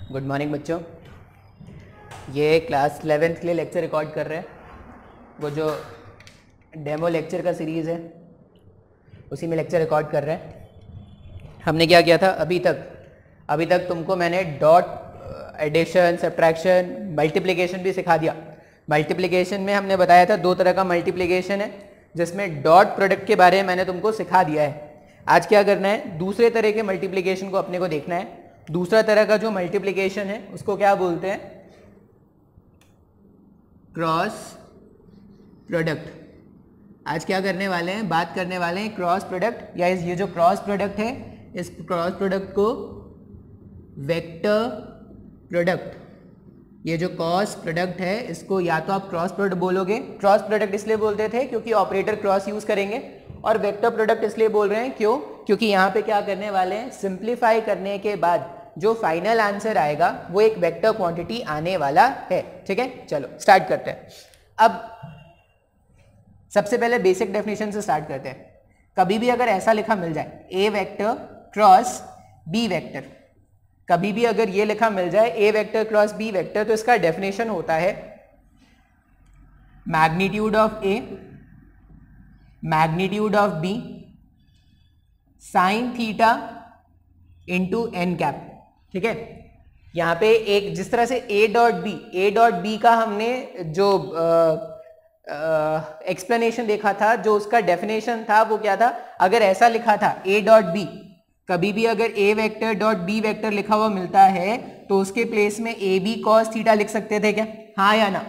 Good morning बच्चों। ये class 11th के लिए लेक्चर रिकॉर्ड कर रहे हैं। वो जो डेमो लेक्चर का सीरीज़ है उसी में लेक्चर रिकॉर्ड कर रहे हैं। हमने क्या किया था अभी तक तुमको मैंने डॉट एडिशन, सब्ट्रैक्शन, मल्टीप्लिकेशन भी सिखा दिया। मल्टीप्लिकेशन में हमने बताया था दो तरह का मल्टीप्लिकेशन है, जिसमें डॉट प्रोडक्ट के बारे में मैंने तुमको सिखा दिया है। आज क्या करना है, दूसरे तरह के मल्टीप्लिकेशन को अपने को देखना है। दूसरा तरह का जो मल्टीप्लिकेशन है उसको क्या बोलते हैं, क्रॉस प्रोडक्ट। आज क्या करने वाले हैं, बात करने वाले हैं क्रॉस प्रोडक्ट, या ये जो क्रॉस प्रोडक्ट है इस क्रॉस प्रोडक्ट को वेक्टर प्रोडक्ट, ये जो क्रॉस प्रोडक्ट है इसको या तो आप क्रॉस प्रोडक्ट बोलोगे। क्रॉस प्रोडक्ट इसलिए बोलते थे क्योंकि ऑपरेटर क्रॉस यूज करेंगे, और वेक्टर प्रोडक्ट इसलिए बोल रहे हैं क्यों, क्योंकि यहाँ पे क्या करने वाले हैं, सिंप्लीफाई करने के बाद जो फाइनल आंसर आएगा वो एक वेक्टर क्वांटिटी आने वाला है। ठीक है, चलो स्टार्ट करते हैं। अब सबसे पहले बेसिक डेफिनेशन से स्टार्ट करते हैं। कभी भी अगर ऐसा लिखा मिल जाए A vector cross B vector, कभी भी अगर ये लिखा मिल जाए A vector cross B vector, तो इसका डेफिनेशन होता है magnitude of A, magnitude of B, sine theta into N cap. ठीक है, यहां पे एक जिस तरह से ए डॉट बी का हमने जो एक्सप्लेनेशन देखा था, जो उसका डेफिनेशन था वो क्या था, अगर ऐसा लिखा था ए डॉट बी, कभी भी अगर ए वेक्टर डॉट बी वेक्टर लिखा हुआ मिलता है तो उसके प्लेस में ए बी कॉस थीटा लिख सकते थे क्या, हाँ या ना।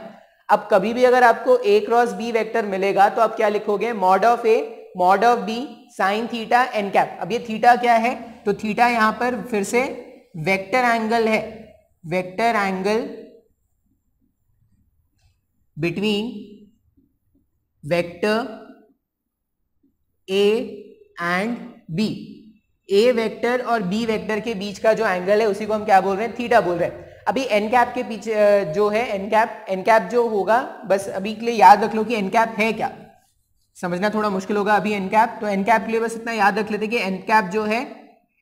अब कभी भी अगर आपको ए क्रॉस बी वेक्टर मिलेगा तो आप क्या लिखोगे, mod of A mod of B sine theta N cap. अब ये थीटा क्या है, तो थीटा यहां पर फिर से वेक्टर एंगल है, vector angle between vector A and B. A vector और बी वेक्टर के बीच का जो एंगल है उसी को हम क्या बोल रहे हैं, थीटा बोल रहे हैं। अभी एन कैप के पीछे जो है एन कैप जो होगा, बस अभी के लिए याद रख लो कि एन कैप है क्या, समझना थोड़ा मुश्किल होगा अभी एन कैप, तो एन कैप के लिए बस इतना याद रख लेते कि एन कैप जो है,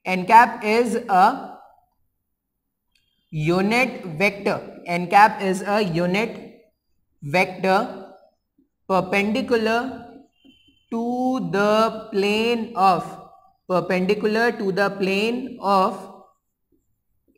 N cap is a unit vector, N cap is a unit vector perpendicular to the plane of, perpendicular to the plane of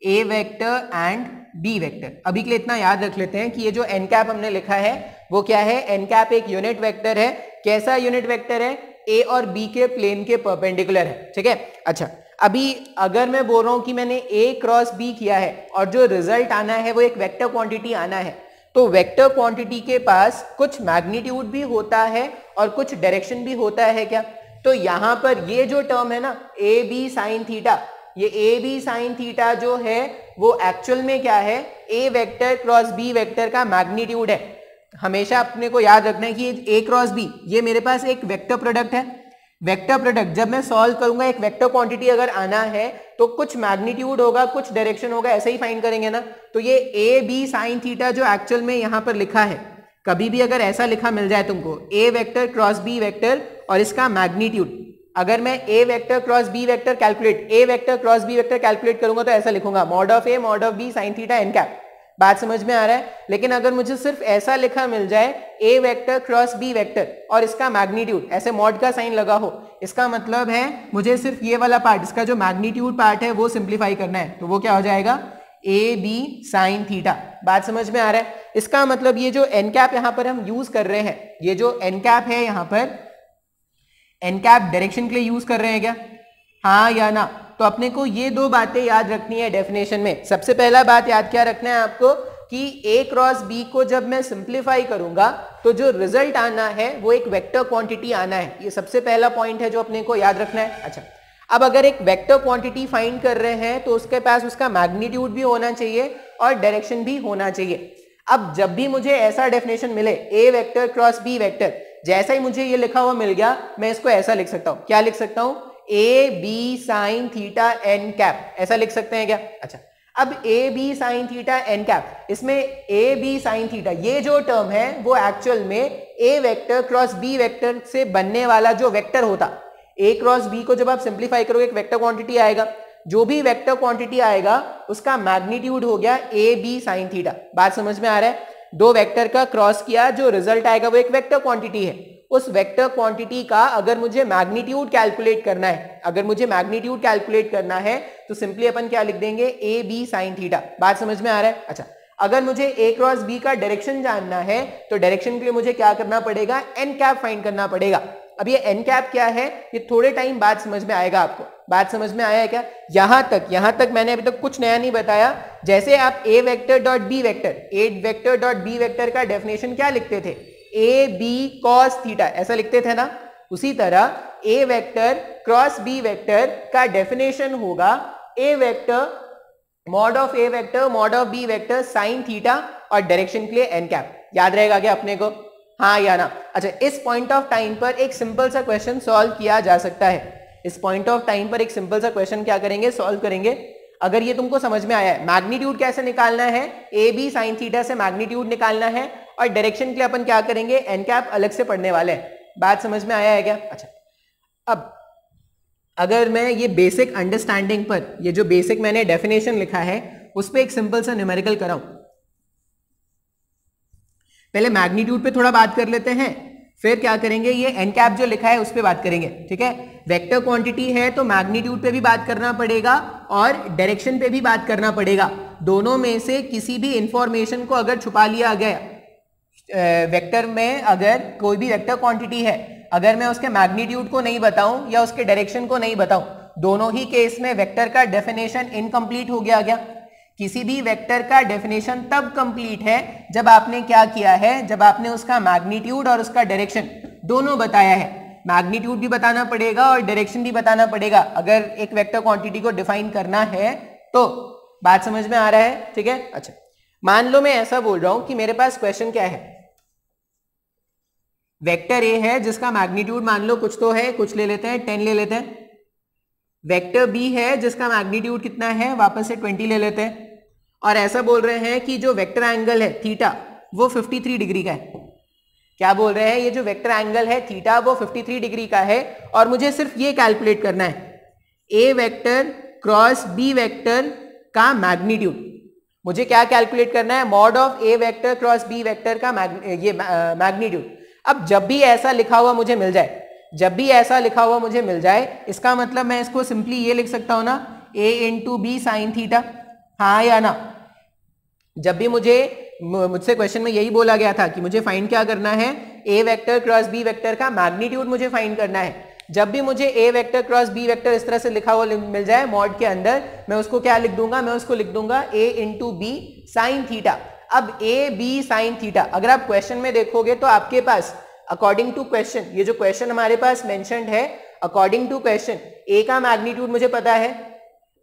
a vector and b vector। अभी के लिए इतना याद रख लेते हैं कि ये जो n कैप हमने लिखा है वो क्या है, n कैप एक यूनिट वेक्टर है। कैसा यूनिट वेक्टर है, a और b के प्लेन के परपेंडिकुलर है। ठीक है, अच्छा अभी अगर मैं बोल रहा हूं कि मैंने a क्रॉस b किया है और जो रिजल्ट आना है वो एक वेक्टर क्वांटिटी आना है, तो वेक्टर क्वांटिटी के पास कुछ मैग्नीट्यूड भी होता है और कुछ डायरेक्शन भी होता है क्या। तो यहां पर ये जो टर्म है ना ए बी साइन थीटा, ये ए बी साइन थीटा जो है वो एक्चुअल में क्या है, A vector cross B vector का मैग्नीट्यूड है। हमेशा अपने को याद रखना है कि ए क्रॉस बी ये मेरे पास एक वेक्टर प्रोडक्ट है। वेक्टर प्रोडक्ट जब मैं सॉल्व करूंगा, एक वेक्टर क्वांटिटी अगर आना है तो कुछ मैग्नीट्यूड होगा, कुछ डायरेक्शन होगा, ऐसे ही फाइंड करेंगे ना। तो ये ए बी साइन थीटा जो एक्चुअल में यहां पर लिखा है, कभी भी अगर ऐसा लिखा मिल जाए तुमको A vector cross B vector और इसका मैग्नीट्यूड, अगर मैं A vector cross B vector calculate, A vector cross B vector calculate करूंगा तो ऐसा लिखूंगा mod of A mod of B sine theta N cap. बात समझ में आ रहा है। लेकिन अगर मुझे सिर्फ ऐसा लिखा मिल जाए A vector cross B vector और इसका मैग्नीट्यूड, ऐसे मॉड का साइन लगा हो, इसका मतलब है मुझे सिर्फ ये वाला पार्ट, इसका जो मैग्नीट्यूड पार्ट है वो सिंप्लीफाई करना है, तो वो क्या हो जाएगा, ए बी साइन थीटा। बात समझ में आ रहा है। इसका मतलब ये जो एन कैप यहां पर हम यूज कर रहे हैं, ये जो एन कैप है यहां पर, एन कैप डायरेक्शन के लिए यूज कर रहे हैं क्या, हाँ या ना। तो अपने को ये दो बातें याद रखनी है डेफिनेशन में। सबसे पहला बात याद क्या रखना है आपको कि ए क्रॉस बी को जब मैं सिंप्लीफाई करूंगा तो जो रिजल्ट आना है वो एक वेक्टर क्वांटिटी आना है। ये सबसे पहला पॉइंट है जो अपने को याद रखना है। अच्छा, अब अगर एक वेक्टर क्वांटिटी फाइंड कर रहे हैं तो उसके पास उसका मैग्नीट्यूड भी होना चाहिए और डायरेक्शन भी होना चाहिए। अब जब भी मुझे ऐसा डेफिनेशन मिले ए वेक्टर क्रॉस बी वेक्टर, जैसा ही मुझे ये लिखा हुआ मिल गया, मैं इसको ऐसा लिख सकता हूं, क्या लिख सकता हूं, A B sine theta N cap, ऐसा लिख सकते हैं क्या। अच्छा, अब A B sine theta N cap, इसमें ए बी साइन थीटा ये जो टर्म है वो एक्चुअल में ए वेक्टर क्रॉस बी वेक्टर से बनने वाला जो वेक्टर होता, ए क्रॉस बी को जब आप सिंप्लीफाई करोगे एक वेक्टर क्वांटिटी आएगा, जो भी वेक्टर क्वांटिटी आएगा उसका मैग्नीट्यूड हो गया ए बी साइन थीटा। बात समझ में आ रहा है? दो वेक्टर का क्रॉस किया, जो रिजल्ट आएगा वो एक वेक्टर क्वांटिटी है। उस वेक्टर क्वांटिटी का अगर मुझे मैग्नीट्यूड कैलकुलेट करना है, तो सिंपली अपन क्या लिख देंगे, ए बी साइन थीटा। बात समझ में आ रहा है? अच्छा, अगर मुझे ए क्रॉस बी का डायरेक्शन जानना है तो डायरेक्शन के लिए मुझे क्या करना पड़ेगा, एन कैप फाइंड करना पड़ेगा। अब ये एन कैप क्या है, ये थोड़े टाइम बाद समझ में आएगा आपको। बात समझ में आया है क्या? यहां तक मैंने अभी तक कुछ नया नहीं बताया। जैसे आप ए वेक्टर डॉट बी वेक्टर का डेफिनेशन क्या लिखते थे, ए बी कॉस थीटा, ऐसा लिखते थे ना। उसी तरह A vector cross B vector का डेफिनेशन होगा A vector mod of A vector mod of B vector sine theta, और डायरेक्शन के लिए एन कैप। याद रहेगा क्या अपने को? हाँ या ना? अच्छा, इस पॉइंट ऑफ टाइम पर एक सिंपल सा क्वेश्चन सॉल्व किया जा सकता है। इस पॉइंट ऑफ टाइम पर एक सिंपल सा क्वेश्चन क्या करेंगे, सॉल्व करेंगे। अगर ये तुमको समझ में आया है, मैग्नीट्यूड कैसे निकालना है, ए बी साइन थीटा से मैग्नीट्यूड निकालना है, और डायरेक्शन के लिए अपन क्या करेंगे, एन कैप अलग से पढ़ने वाले हैं। बात समझ में आया है क्या? अच्छा, अब अगर मैं ये बेसिक अंडरस्टैंडिंग पर, ये जो बेसिक मैंने डेफिनेशन लिखा है उस पर एक सिंपल सा न्यूमेरिकल कराऊं। पहले मैग्नीट्यूड पे थोड़ा बात कर लेते हैं, फिर क्या करेंगे, ये एन कैप जो लिखा है उस पर बात करेंगे। ठीक है, वेक्टर क्वांटिटी है तो मैग्नीट्यूड पे भी बात करना पड़ेगा और डायरेक्शन पे भी बात करना पड़ेगा। दोनों में से किसी भी इंफॉर्मेशन को अगर छुपा लिया गया, वेक्टर में अगर कोई भी वेक्टर क्वांटिटी है, अगर मैं उसके मैग्नीट्यूड को नहीं बताऊं या उसके डायरेक्शन को नहीं बताऊं, दोनों ही केस में वेक्टर का डेफिनेशन इनकम्प्लीट हो गया। किसी भी वेक्टर का डेफिनेशन तब कंप्लीट है जब आपने क्या किया है, जब आपने उसका मैग्नीट्यूड और उसका डायरेक्शन दोनों बताया है। मैग्नीट्यूड भी बताना पड़ेगा और डायरेक्शन भी बताना पड़ेगा अगर एक वेक्टर क्वांटिटी को डिफाइन करना है तो। बात समझ में आ रहा है? ठीक है। अच्छा, मान लो मैं ऐसा बोल रहा हूं कि मेरे पास क्वेश्चन क्या है, वेक्टर ए है जिसका मैग्नीट्यूड मान लो कुछ तो है, कुछ ले लेते हैं 10 ले लेते हैं। वेक्टर बी है जिसका मैग्नीट्यूड कितना है, वापस से 20 ले लेते हैं। और ऐसा बोल रहे हैं कि जो वेक्टर एंगल है थीटा वो 53 डिग्री का है। क्या बोल रहे हैं, ये जो वेक्टर एंगल है थीटा वो 53 डिग्री का है, और मुझे सिर्फ ये कैलकुलेट करना है, A vector cross B vector का मैग्नीट्यूड। मुझे क्या कैलकुलेट करना है, mod of A vector cross B vector का मैग्नीट्यूड। अब जब भी ऐसा लिखा हुआ मुझे मिल जाए, इसका मतलब मैं इसको सिंपली ये लिख सकता हूं ना, ए इंटू बी साइन थीटा। हाँ या ना? जब भी मुझसे क्वेश्चन में यही बोला गया था कि मुझे फाइंड क्या करना है, A vector cross B vector का मैग्नीट्यूड मुझे फाइंड करना है। जब भी मुझे ए वेक्टर क्रॉस बी वेक्टर इस तरह से लिखा हुआ मिल जाए मॉड के अंदर, मैं उसको क्या लिख दूंगा, मैं उसको लिख दूंगा ए इंटू बी साइन थीटा। अब ए बी साइन थीटा, अगर आप क्वेश्चन में देखोगे तो आपके पास अकॉर्डिंग टू क्वेश्चन, ये जो क्वेश्चन हमारे पास मेंशन्ड है, अकॉर्डिंग टू क्वेश्चन ए का मैग्नीट्यूड मुझे पता है,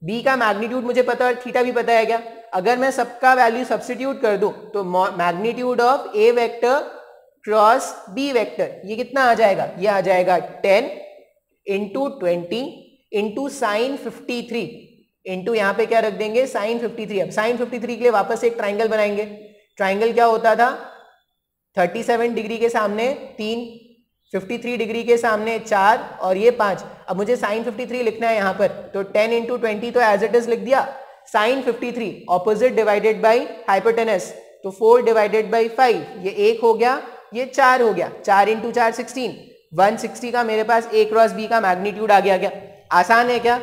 बी का मैग्नीट्यूड मुझे पता है और थीटा भी पता है। क्या अगर मैं सबका वैल्यू सब्स्टिट्यूट कर दूं तो magnitude of A vector cross B vector ये कितना आ जाएगा, ये आ जाएगा 10 इंटू 20 इंटू साइन 53 इंटू यहाँ पे क्या रख देंगे, साइन 53। अब साइन 53 के लिए वापस एक ट्राइंगल बनाएंगे। ट्राइंगल क्या होता था, 37 डिग्री के सामने 3, 53 डिग्री के सामने 4 और ये 5। अब मुझे साइन 53 लिखना है यहाँ पर, तो 10 इंटू 20 तो एज इट इज लिख दिया। Sine 53 opposite divided by hypotenuse, तो 4 डिवाइडेड बाई 5, ये 1 हो गया, ये 4 हो गया। 4 इंटू 4 16, 160 का मेरे पास ए क्रॉस बी का मैग्नीट्यूड आ गया। क्या आसान है क्या?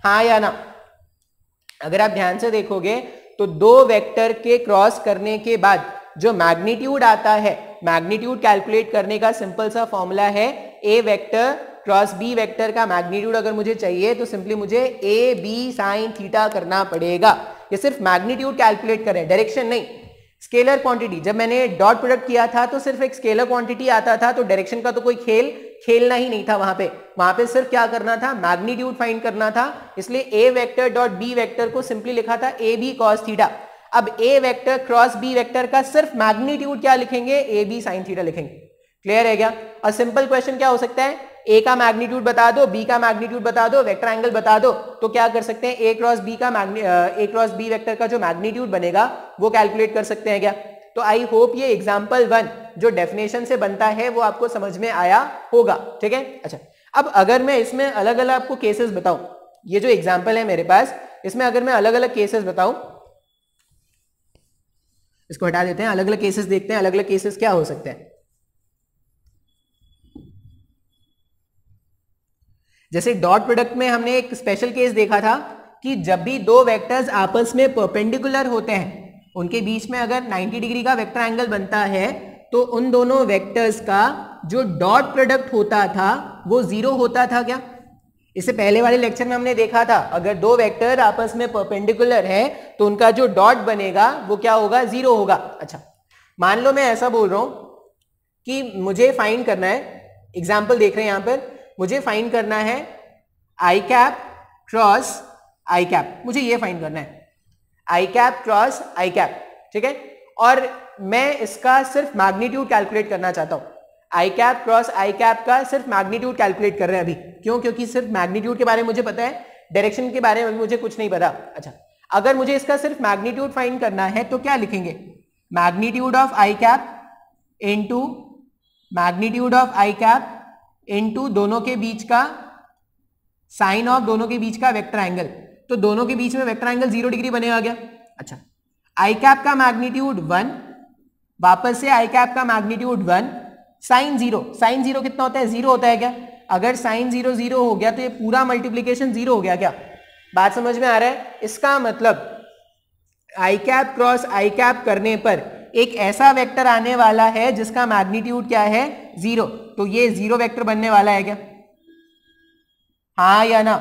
हाँ या ना? अगर आप ध्यान से देखोगे तो दो वेक्टर के क्रॉस करने के बाद जो मैग्नीट्यूड आता है, मैग्नीट्यूड कैलकुलेट करने का सिंपल सा फॉर्मूला है, A vector cross B vector का मैग्नीट्यूड अगर मुझे चाहिए तो सिंपली मुझे ए बी साइन थीटा करना पड़ेगा। ये सिर्फ मैग्नीट्यूड कैलकुलेट करें, डायरेक्शन नहीं। स्केलर क्वांटिटी, जब मैंने डॉट प्रोडक्ट किया था तो सिर्फ एक स्केलर क्वांटिटी आता था, तो डायरेक्शन का तो कोई खेलना ही नहीं था। वहां पे सिर्फ क्या करना था, मैग्नीट्यूड फाइंड करना था। इसलिए ए वेक्टर डॉट बी वेक्टर को सिंपली लिखा था ए बी कॉस थीटा। अब ए वेक्टर क्रॉस बी वेक्टर का सिर्फ मैग्नीट्यूड क्या लिखेंगे, ए बी साइन थीटा लिखेंगे। क्लियर है क्या? और सिंपल क्वेश्चन क्या हो सकता है, ए का मैग्नीट्यूड बता दो, बी का मैग्नीट्यूड बता दो, वेक्टर एंगल बता दो, तो क्या कर सकते हैं, ए क्रॉस बी वेक्टर का जो मैग्नीट्यूड बनेगा वो कैलकुलेट कर सकते हैं क्या? तो आई होप ये एग्जांपल 1 जो डेफिनेशन से बनता है वो आपको समझ में आया होगा। ठीक है। अच्छा, अब अगर मैं इसमें अलग अलग आपको केसेस बताऊं, ये जो एग्जाम्पल है मेरे पास, इसमें अगर मैं अलग अलग केसेस बताऊं, इसको हटा देते हैं, अलग अलग केसेस देखते हैं, अलग अलग केसेस क्या हो सकते हैं। जैसे डॉट प्रोडक्ट में हमने एक स्पेशल केस देखा था कि जब भी दो वेक्टर्स आपस में परपेंडिकुलर होते हैं, उनके बीच में अगर 90 डिग्री का वेक्टर एंगल बनता है, तो उन दोनों वेक्टर्स का जो डॉट प्रोडक्ट होता था वो जीरो होता था क्या? इससे पहले वाले लेक्चर में हमने देखा था अगर दो वेक्टर आपस में परपेंडिकुलर है तो उनका जो डॉट बनेगा वो क्या होगा? जीरो होगा। अच्छा, मान लो मैं ऐसा बोल रहा हूं कि मुझे फाइंड करना है, एग्जाम्पल देख रहे हैं यहां पर, मुझे फाइंड करना है आई कैप क्रॉस आई कैप, मुझे ये फाइंड करना है आई कैप क्रॉस आई कैप, ठीक है। और मैं इसका सिर्फ मैग्नीट्यूड कैलकुलेट करना चाहता हूं, आई कैप क्रॉस आई कैप का सिर्फ मैग्नीट्यूड कैलकुलेट कर रहे हैं अभी। क्यों? क्योंकि सिर्फ मैग्नीट्यूड के बारे में मुझे पता है, डायरेक्शन के बारे में मुझे कुछ नहीं पता। अच्छा, अगर मुझे इसका सिर्फ मैग्नीट्यूड फाइंड करना है तो क्या लिखेंगे? Magnitude of I cap into magnitude of I cap into दोनों के बीच का साइन ऑफ दोनों के बीच का वेक्टर एंगल, तो दोनों के बीच में वेक्टर एंगल 0 डिग्री बनेगा क्या? अच्छा, आई कैप का मैग्नीट्यूड 1, वापस से आई कैप का मैग्नीट्यूड 1, साइन 0, साइन 0 कितना होता है? 0 होता है क्या? अगर साइन 0 0 हो गया तो ये पूरा मल्टीप्लीकेशन 0 हो गया क्या? बात समझ में आ रहा है? इसका मतलब आई कैप क्रॉस आई कैप करने पर एक ऐसा वेक्टर आने वाला है जिसका मैग्नीट्यूड क्या है? 0, तो ये 0 वेक्टर बनने वाला है क्या? हाँ या ना?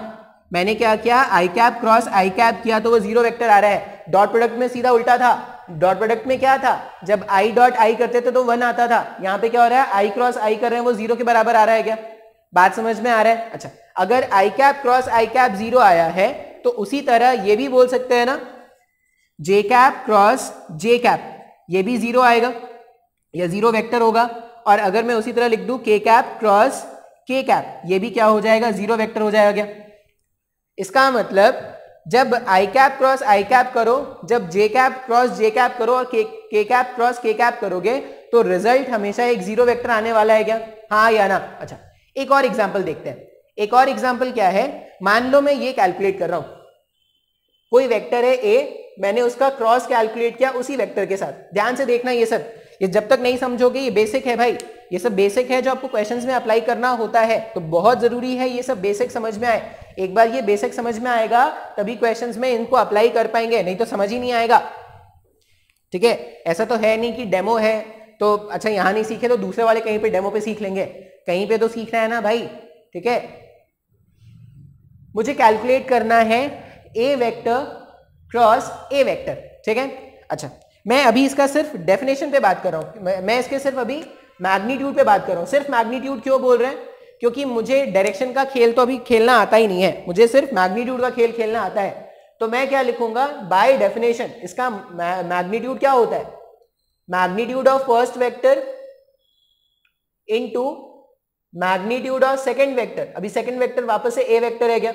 मैंने क्या किया? आई कैप क्रॉस आई कैप किया तो वो 0 वेक्टर आ रहा है। डॉट प्रोडक्ट में सीधा उल्टा था, डॉट प्रोडक्ट में क्या था? जब आई डॉट आई करते थे तो 1 आता था, यहां पे क्या हो रहा है? आई क्रॉस आई कर रहे हैं, वो 0 के बराबर आ रहा है क्या? बात समझ में आ रहा है? अच्छा, अगर आई कैप क्रॉस आई कैप 0 आया है तो उसी तरह ये भी बोल सकते हैं ना, जे कैप क्रॉस जे कैप, ये भी 0 आएगा या 0 वेक्टर होगा। और अगर मैं उसी तरह लिख दूं के कैप क्रॉस के कैप, ये भी क्या हो जाएगा? 0 वेक्टर हो जाएगा क्या? इसका मतलब जब आई कैप क्रॉस आई कैप करो, जब जे कैप क्रॉस जे कैप करो और के कैप क्रॉस के कैप करोगे तो रिजल्ट हमेशा एक 0 वेक्टर आने वाला है क्या? हाँ या ना? अच्छा, एक और एग्जांपल देखते हैं। एक और एग्जांपल क्या है? मान लो मैं ये कैलकुलेट कर रहा हूं, कोई वेक्टर है ए, मैंने उसका क्रॉस कैलकुलेट किया उसी वेक्टर के साथ। ध्यान से देखना, ये सब, ये जब तक नहीं समझोगे, ये बेसिक है भाई, ये सब बेसिक है जो आपको क्वेश्चंस में अप्लाई करना होता है, तो बहुत जरूरी है ये सब बेसिक समझ में आए। एक बार ये बेसिक समझ में आएगा तभी क्वेश्चंस में इनको अप्लाई कर पाएंगे, नहीं तो समझ ही नहीं आएगा। ठीक है, ऐसा तो है नहीं कि डेमो है तो अच्छा यहां नहीं सीखे तो दूसरे वाले कहीं पे डेमो पे सीख लेंगे, कहीं पे तो सीखना है ना भाई। ठीक है, मुझे कैलकुलेट करना है A vector cross A vector. ठीक है, अच्छा मैं अभी इसका सिर्फ डेफिनेशन पे बात कर रहा हूं, मैं इसके सिर्फ अभी मैग्नीट्यूड पे बात कर रहा हूं। सिर्फ मैग्नीट्यूड क्यों बोल रहे हैं? क्योंकि मुझे डायरेक्शन का खेल तो अभी खेलना आता ही नहीं है, मुझे सिर्फ मैग्नीट्यूड का खेल खेलना आता है। तो मैं क्या लिखूंगा? बाय डेफिनेशन इसका मैग्नीट्यूड क्या होता है? Magnitude of first vector into magnitude of second vector. अभी सेकंड वेक्टर वापस से ए वेक्टर है क्या?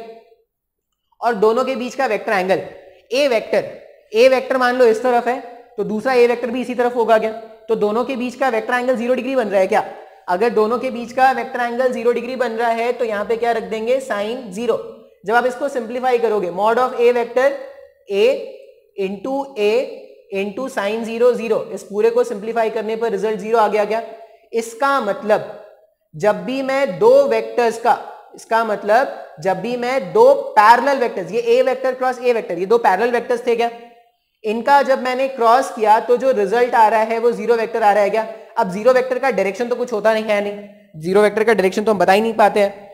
और दोनों के बीच का वेक्टर एंगल ए वेक्टर मान लो इस तरफ है तो दूसरा ए वेक्टर भी इसी तरफ होगा क्या? तो दोनों के बीच का वेक्टर एंगल 0 डिग्री बन रहा है क्या? अगर दोनों के बीच का वेक्टर एंगल 0 डिग्री बन रहा है तो यहां पे क्या रख देंगे? साइन 0। जब आप इसको सिंप्लीफाई करोगे, mod of A vector A into sine 0 0, इस पूरे को सिंप्लीफाई करने पर रिजल्ट 0 आ गया क्या? इसका मतलब जब भी मैं दो वेक्टर्स का, इसका मतलब जब भी मैं दो पैरेलल वेक्टर्स, ये ए वेक्टर क्रॉस ए वेक्टर, ये दो पैरेलल वेक्टर्स थे क्या? इनका जब मैंने क्रॉस किया तो जो रिजल्ट आ रहा है वो 0 वेक्टर आ रहा है क्या? अब 0 वेक्टर का डायरेक्शन तो कुछ होता नहीं है, नहीं 0 वेक्टर का डायरेक्शन तो हम बता ही नहीं पाते हैं,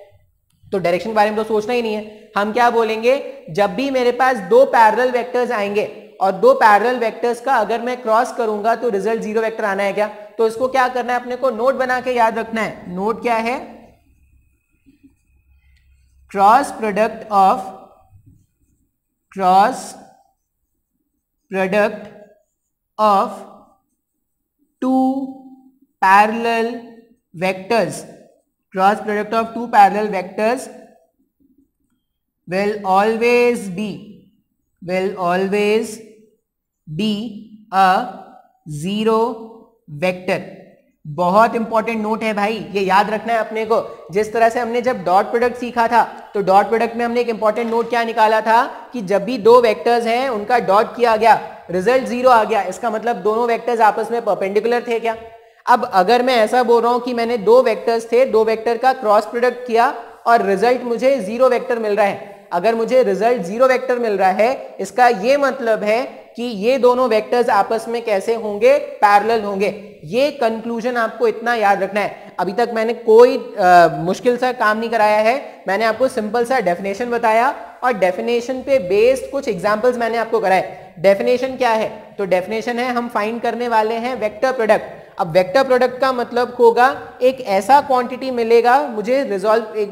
तो डायरेक्शन के बारे में तो सोचना ही नहीं है। हम क्या बोलेंगे? जब भी मेरे पास दो पैरेलल वेक्टर्स आएंगे और दो पैरेलल वेक्टर्स का अगर मैं क्रॉस करूंगा तो रिजल्ट 0 वेक्टर आना है क्या? तो इसको क्या करना है? अपने को नोट बना के याद रखना है। नोट क्या है? Cross product of two parallel vectors, cross product of two parallel vectors will always be a 0 vector, बहुत इंपॉर्टेंट नोट है भाई, ये याद रखना है अपने को। जिस तरह से हमने जब डॉट प्रोडक्ट सीखा था, तो डॉट प्रोडक्ट में हमने एक इंपॉर्टेंट नोट क्या निकाला था कि जब भी दो वेक्टर्स हैं उनका डॉट किया गया, रिजल्ट 0 आ गया, इसका मतलब दोनों वेक्टर्स आपस में परपेंडिकुलर थे क्या। अब अगर मैं ऐसा बोल रहा हूं कि मैंने दो वेक्टर्स थे, दो वेक्टर का क्रॉस प्रोडक्ट किया और रिजल्ट मुझे 0 वेक्टर मिल रहा है, अगर मुझे रिजल्ट 0 वेक्टर मिल रहा है, इसका ये मतलब है कि ये दोनों वेक्टर्स आपस में कैसे होंगे, पैरेलल होंगे। ये कंक्लूजन आपको इतना याद रखना है। अभी तक मैंने कोई मुश्किल सा काम नहीं कराया है, मैंने आपको सिंपल सा डेफिनेशन बताया और डेफिनेशन पे बेस्ड कुछ एग्जांपल्स मैंने आपको कराए। डेफिनेशन क्या है, तो डेफिनेशन है हम फाइंड करने वाले हैं वेक्टर प्रोडक्ट। अब वेक्टर प्रोडक्ट का मतलब होगा एक ऐसा क्वांटिटी मिलेगा मुझे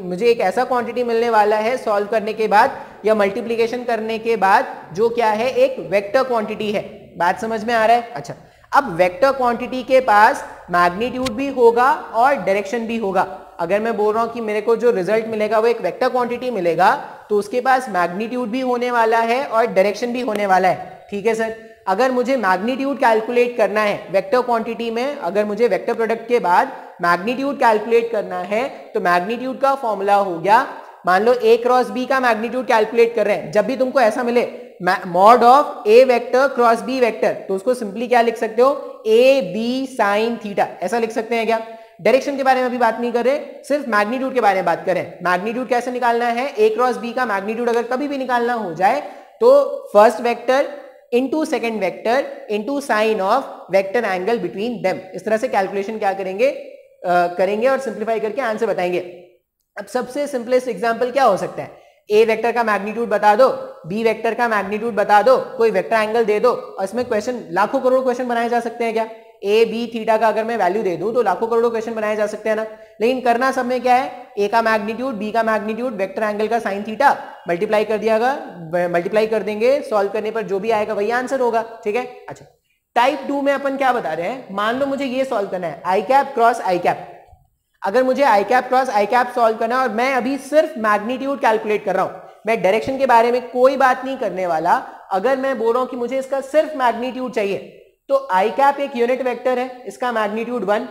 मुझे एक ऐसा क्वांटिटी मिलने वाला है सॉल्व करने के बाद या मल्टीप्लिकेशन करने के बाद, जो क्या है, एक वेक्टर क्वांटिटी है। बात समझ में आ रहा है? अच्छा, अब वेक्टर क्वांटिटी के पास मैग्नीट्यूड भी होगा और डायरेक्शन भी होगा। अगर मैं बोल रहा हूं कि मेरे को जो रिजल्ट मिलेगा वो एक वेक्टर क्वांटिटी मिलेगा, तो उसके पास मैग्नीट्यूड भी होने वाला है और डायरेक्शन भी होने वाला है। ठीक है सर, अगर मुझे मैग्नीट्यूड कैलकुलेट करना है वेक्टर क्वांटिटी में, अगर मुझे वेक्टर प्रोडक्ट के बाद मैग्नीट्यूड कैलकुलेट करना है, तो मैग्नीट्यूड का फॉर्मूला हो गया, मान लो a क्रॉस b का मैग्नीट्यूड कैलकुलेट कर रहे हैं, जब भी तुमको ऐसा मिले mod of a vector cross b vector, तो उसको सिंपली क्या लिख सकते हो, a b साइन थीटा, ऐसा लिख सकते हैं क्या। डायरेक्शन के बारे में अभी बात नहीं कर रहे, सिर्फ मैग्नीट्यूड के बारे में बात करें। मैग्नीट्यूड कैसे निकालना है, a क्रॉस b का मैग्नीट्यूड अगर कभी भी निकालना हो जाए तो first vector into second vector into sine of vector angle between them, इस तरह से कैलकुलेशन क्या करेंगे, करेंगे और सिंप्लीफाई करके आंसर बताएंगे। अब सबसे सिंपलेस्ट एग्जांपल क्या हो सकता है, ए वेक्टर का मैग्नीट्यूड बता दो, बी वेक्टर का मैग्नीट्यूड बता दो, कोई वेक्टर एंगल दे दो, और इसमें क्वेश्चन लाखों करोड़ क्वेश्चन बनाए जा सकते हैं क्या। ए बी थीटा का अगर मैं वैल्यू दे दूं तो लाखों करोड़ों क्वेश्चन बनाए जा सकते हैं ना। लेकिन करना सब में क्या है, ए का मैग्नीट्यूड, बी का मैग्नीट्यूड, वेक्टर एंगल का साइन थीटा, मल्टीप्लाई कर दियागा, मल्टीप्लाई कर देंगे, सॉल्व करने पर जो भी आएगा वही आंसर होगा। ठीक है, अच्छा टाइप 2 में अपन क्या बता रहे हैं, मान लो मुझे ये सॉल्व करना है आई कैप क्रॉस आई कैप। अगर मुझे आई कैप क्रॉस आई कैप सॉल्व करना है और मैं अभी सिर्फ मैग्नीट्यूड कैलकुलेट कर रहा हूं, मैं डायरेक्शन के बारे में कोई बात नहीं करने वाला, अगर मैं बोल रहा हूं कि मुझे इसका सिर्फ मैग्नीट्यूड चाहिए, तो आई कैप एक यूनिट वेक्टर है, इसका मैग्नीट्यूड 1,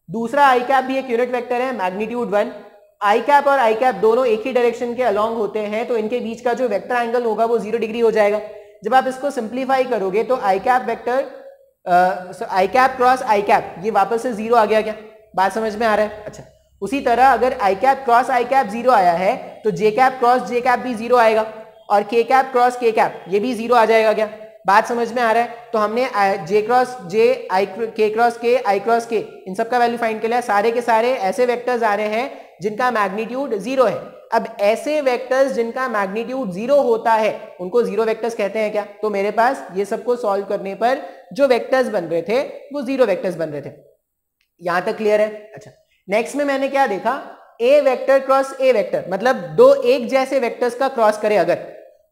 दूसरा आई कैप भी एक यूनिट वेक्टर है, मैग्नीट्यूड 1। आई कैप और आई कैप दोनों एक ही डायरेक्शन के अलोंग होते हैं, तो इनके बीच का जो वेक्टर एंगल होगा वो 0 डिग्री हो जाएगा। जब आप इसको सिंप्लीफाई करोगे तो आई कैप वेक्टर आई कैप क्रॉस आई कैप, ये वापस से 0 आ गया क्या, बात समझ में आ रहा है। अच्छा, उसी तरह अगर आई कैप क्रॉस आई कैप 0 आया है तो जे कैप क्रॉस जे कैप भी 0 आएगा, और के कैप क्रॉस के कैप ये भी 0 आ जाएगा क्या, बात समझ में आ रहा है। तो हमने जे क्रॉस जे, आई के क्रॉस के, आई क्रॉस के, इन सब का वैल्यू फाइंड कर लिया। सारे के सारे ऐसे वेक्टर्स आ रहे हैं जिनका मैग्नीट्यूड 0 है। अब ऐसे वेक्टर्स जिनका मैग्नीट्यूड 0 होता है उनको 0 वेक्टर्स कहते हैं क्या। तो मेरे पास ये सबको सॉल्व करने पर जो वेक्टर्स बन रहे थे वो 0 वेक्टर्स बन रहे थे। यहां तक क्लियर है। अच्छा, नेक्स्ट में मैंने क्या देखा, ए वेक्टर क्रॉस ए वेक्टर, मतलब दो एक जैसे वेक्टर्स का क्रॉस करे, अगर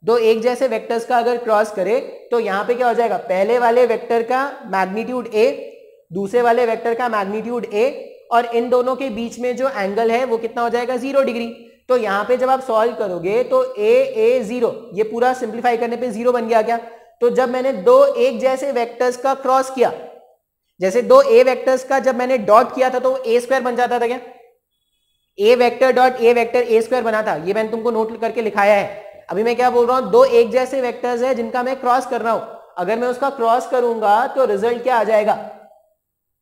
दो एक जैसे वेक्टर्स का अगर क्रॉस करे तो यहां पे क्या हो जाएगा, पहले वाले वेक्टर का मैग्नीट्यूड ए, दूसरे वाले वेक्टर का मैग्नीट्यूड ए, और इन दोनों के बीच में जो एंगल है वो कितना हो जाएगा, 0 डिग्री। तो यहां पे जब आप सॉल्व करोगे तो ए 0, ये पूरा सिंप्लीफाई करने पे 0 बन गया क्या। तो जब मैंने दो एक जैसे वेक्टर्स का क्रॉस किया, जैसे दो ए वेक्टर्स का जब मैंने डॉट किया था तो ए स्क्वायर बन जाता था क्या, A vector dot A vector A square बना था, ये मैंने तुमको नोट करके लिखाया है। अभी मैं क्या बोल रहा हूं, दो एक जैसे वेक्टर्स है जिनका मैं क्रॉस कर रहा हूं, अगर मैं उसका क्रॉस करूंगा तो रिजल्ट क्या आ जाएगा,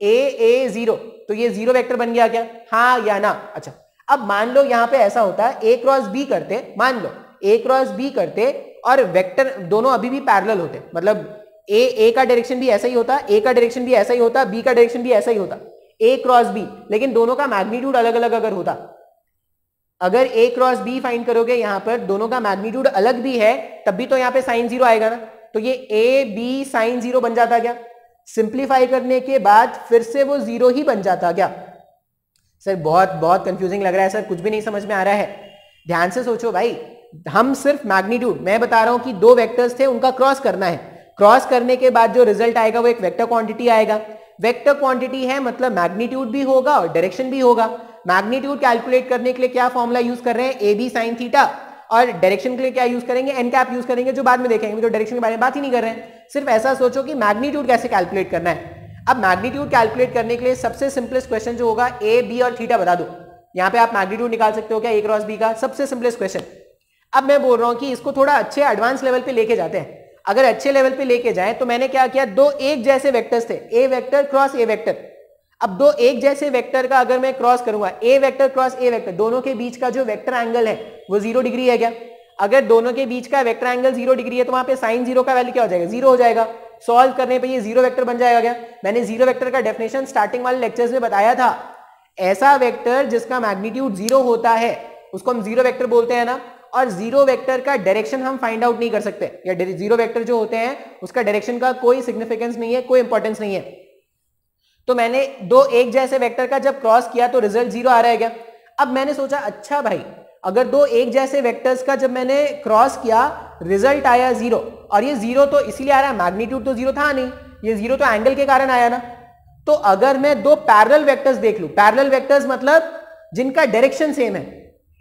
ए 0, तो ये 0 वेक्टर बन गया क्या, हाँ या ना। अच्छा, अब मान लो यहां पे ऐसा होता है ए क्रॉस बी करते, मान लो ए क्रॉस बी करते और वेक्टर दोनों अभी भी पैरेलल होते, मतलब ए का डायरेक्शन भी ऐसा ही होता, ए का डायरेक्शन भी ऐसा ही होता, बी का डायरेक्शन भी ऐसा ही होता, ए क्रॉस बी, लेकिन दोनों का मैग्नीट्यूड अलग अलग अगर होता, अगर ए क्रॉस बी फाइंड करोगे यहां पर दोनों का मैग्नीट्यूड अलग भी है तब भी तो यहां पे साइन 0 आएगा ना, तो ये ए बी साइन 0 बन जाता क्या, सिंप्लीफाई करने के बाद फिर से वो 0 ही बन जाता क्या। सर बहुत कंफ्यूजिंग लग रहा है सर, कुछ भी नहीं समझ में आ रहा है, ध्यान से सोचो भाई, हम सिर्फ मैग्नीट्यूड, मैं बता रहा हूं कि दो वेक्टर्स थे उनका क्रॉस करना है, क्रॉस करने के बाद जो रिजल्ट आएगा वो एक वेक्टर क्वांटिटी आएगा, वेक्टर क्वांटिटी है मतलब मैग्नीट्यूड भी होगा और डायरेक्शन भी होगा। मैग्नीट्यूड कैलकुलेट करने के लिए क्या फॉर्मूला यूज कर रहे हैं, ए बी साइन थीटा, और डायरेक्शन के लिए क्या यूज करेंगे, एन कैप यूज करेंगे, जो बाद में देखेंगे, जो डायरेक्शन के बारे में बात ही नहीं कर रहे हैं। सिर्फ ऐसा सोचो कि मैग्नीट्यूड कैसे कैलकुलेट करना है। अब मैग्नीट्यूड कैलकुलेट करने के लिए सबसे सिंपलेस्ट क्वेश्चन जो होगा ए बी और थीटा बता दो, यहां पे आप मैग्नीट्यूड निकाल सकते हो क्या ए क्रॉस बी का, सबसे सिंपलेस्ट क्वेश्चन। अब मैं बोल रहा हूं कि इसको थोड़ा अच्छे एडवांस लेवल पे लेके जाते हैं। अगर अच्छे लेवल पे लेके जाएं तो मैंने क्या किया, दो एक जैसे वेक्टर्स थे, ए वेक्टर क्रॉस ए वेक्टर। अब दो एक जैसे वेक्टर का अगर मैं क्रॉस करूंगा, ए वेक्टर क्रॉस ए वेक्टर, दोनों के बीच का जो वेक्टर एंगल है वो 0 डिग्री है क्या? अगर दोनों के बीच का वेक्टर एंगल 0 डिग्री है तो वहां पे साइन 0 का वैल्यू क्या हो जाएगा, 0 हो जाएगा। सॉल्व करने पे ये 0 वेक्टर बन जाएगा क्या? मैंने 0 वेक्टर का डेफिनेशन स्टार्टिंग वाले लेक्चर्स में बताया था। ऐसा वेक्टर जिसका मैग्नीट्यूड 0 होता है उसको हम 0 वेक्टर बोलते हैं ना। और 0 वेक्टर का डायरेक्शन हम फाइंड आउट नहीं कर सकते, या 0 वेक्टर जो होते हैं उसका डायरेक्शन का कोई सिग्निफिकेंस नहीं है, कोई इंपॉर्टेंस नहीं है। तो मैंने दो एक जैसे वेक्टर का जब क्रॉस किया तो रिजल्ट 0 आ रहा है क्या? अब मैंने सोचा अच्छा भाई, अगर दो एक जैसे वेक्टर्स का जब मैंने क्रॉस किया रिजल्ट आया 0, और ये 0 तो इसलिए आ रहा है, मैग्नीट्यूड तो 0 था नहीं, ये 0 तो एंगल के कारण आया ना। तो अगर मैं दो पैरेलल वेक्टर्स देख लूं, पैरेलल वेक्टर्स मतलब जिनका डायरेक्शन सेम है।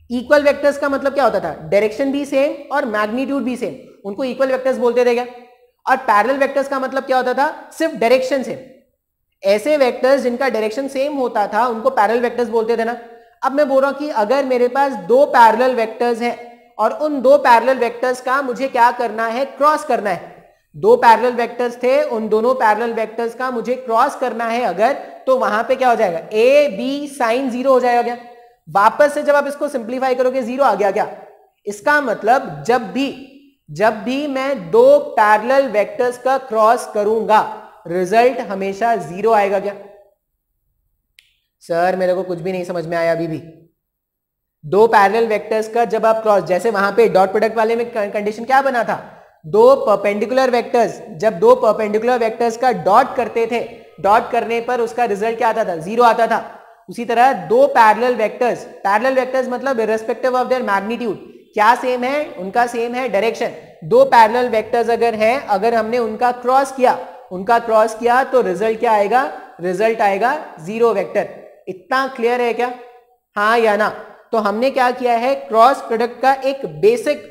इक्वल वेक्टर्स का मतलब क्या होता था, डायरेक्शन भी सेम और मैग्नीट्यूड भी सेम, उनको इक्वल वेक्टर्स बोलते थे क्या? और पैरेलल वेक्टर्स का मतलब क्या होता था, सिर्फ डायरेक्शन सेम। ऐसे वेक्टर्स जिनका डायरेक्शन सेम होता था उनको पैरेलल वेक्टर्स बोलते थे ना। अब मैं बोल रहा हूं कि अगर मेरे पास दो पैरेलल वेक्टर्स हैं और उन दो पैरेलल वेक्टर्स का मुझे क्या करना है, क्रॉस करना है। दो पैरेलल वेक्टर्स थे, उन दोनों पैरेलल वेक्टर्स का मुझे क्रॉस करना है अगर, तो वहां पे क्या हो जाएगा, ए बी साइन 0 हो जाएगा क्या? वापस से जब आप इसको सिंप्लीफाई करोगे 0 आ गया क्या? इसका मतलब जब भी मैं दो पैरेलल वेक्टर्स का क्रॉस करूंगा रिजल्ट हमेशा 0 आएगा क्या? सर मेरे को कुछ भी नहीं समझ में आया अभी भी। दो पैरेलल वेक्टर्स का जब आप क्रॉस, जैसे वहां पे डॉट प्रोडक्ट वाले में कंडीशन क्या बना था, दो परपेंडिकुलर वेक्टर्स, जब दो परपेंडिकुलर वेक्टर्स का डॉट करते थे, डॉट करने पर उसका रिजल्ट क्या आता था, 0 आता था। उसी तरह दो पैरेलल वेक्टर्स मतलब इर्रेस्पेक्टिव ऑफ देयर मैग्नीट्यूड क्या सेम है, उनका सेम है डायरेक्शन। दो पैरेलल वेक्टर्स अगर हैं, अगर हमने उनका क्रॉस किया तो रिजल्ट क्या आएगा, रिजल्ट आएगा 0 वेक्टर। इतना क्लियर है क्या, हाँ या ना? तो हमने क्या किया है, क्रॉस प्रोडक्ट का एक बेसिक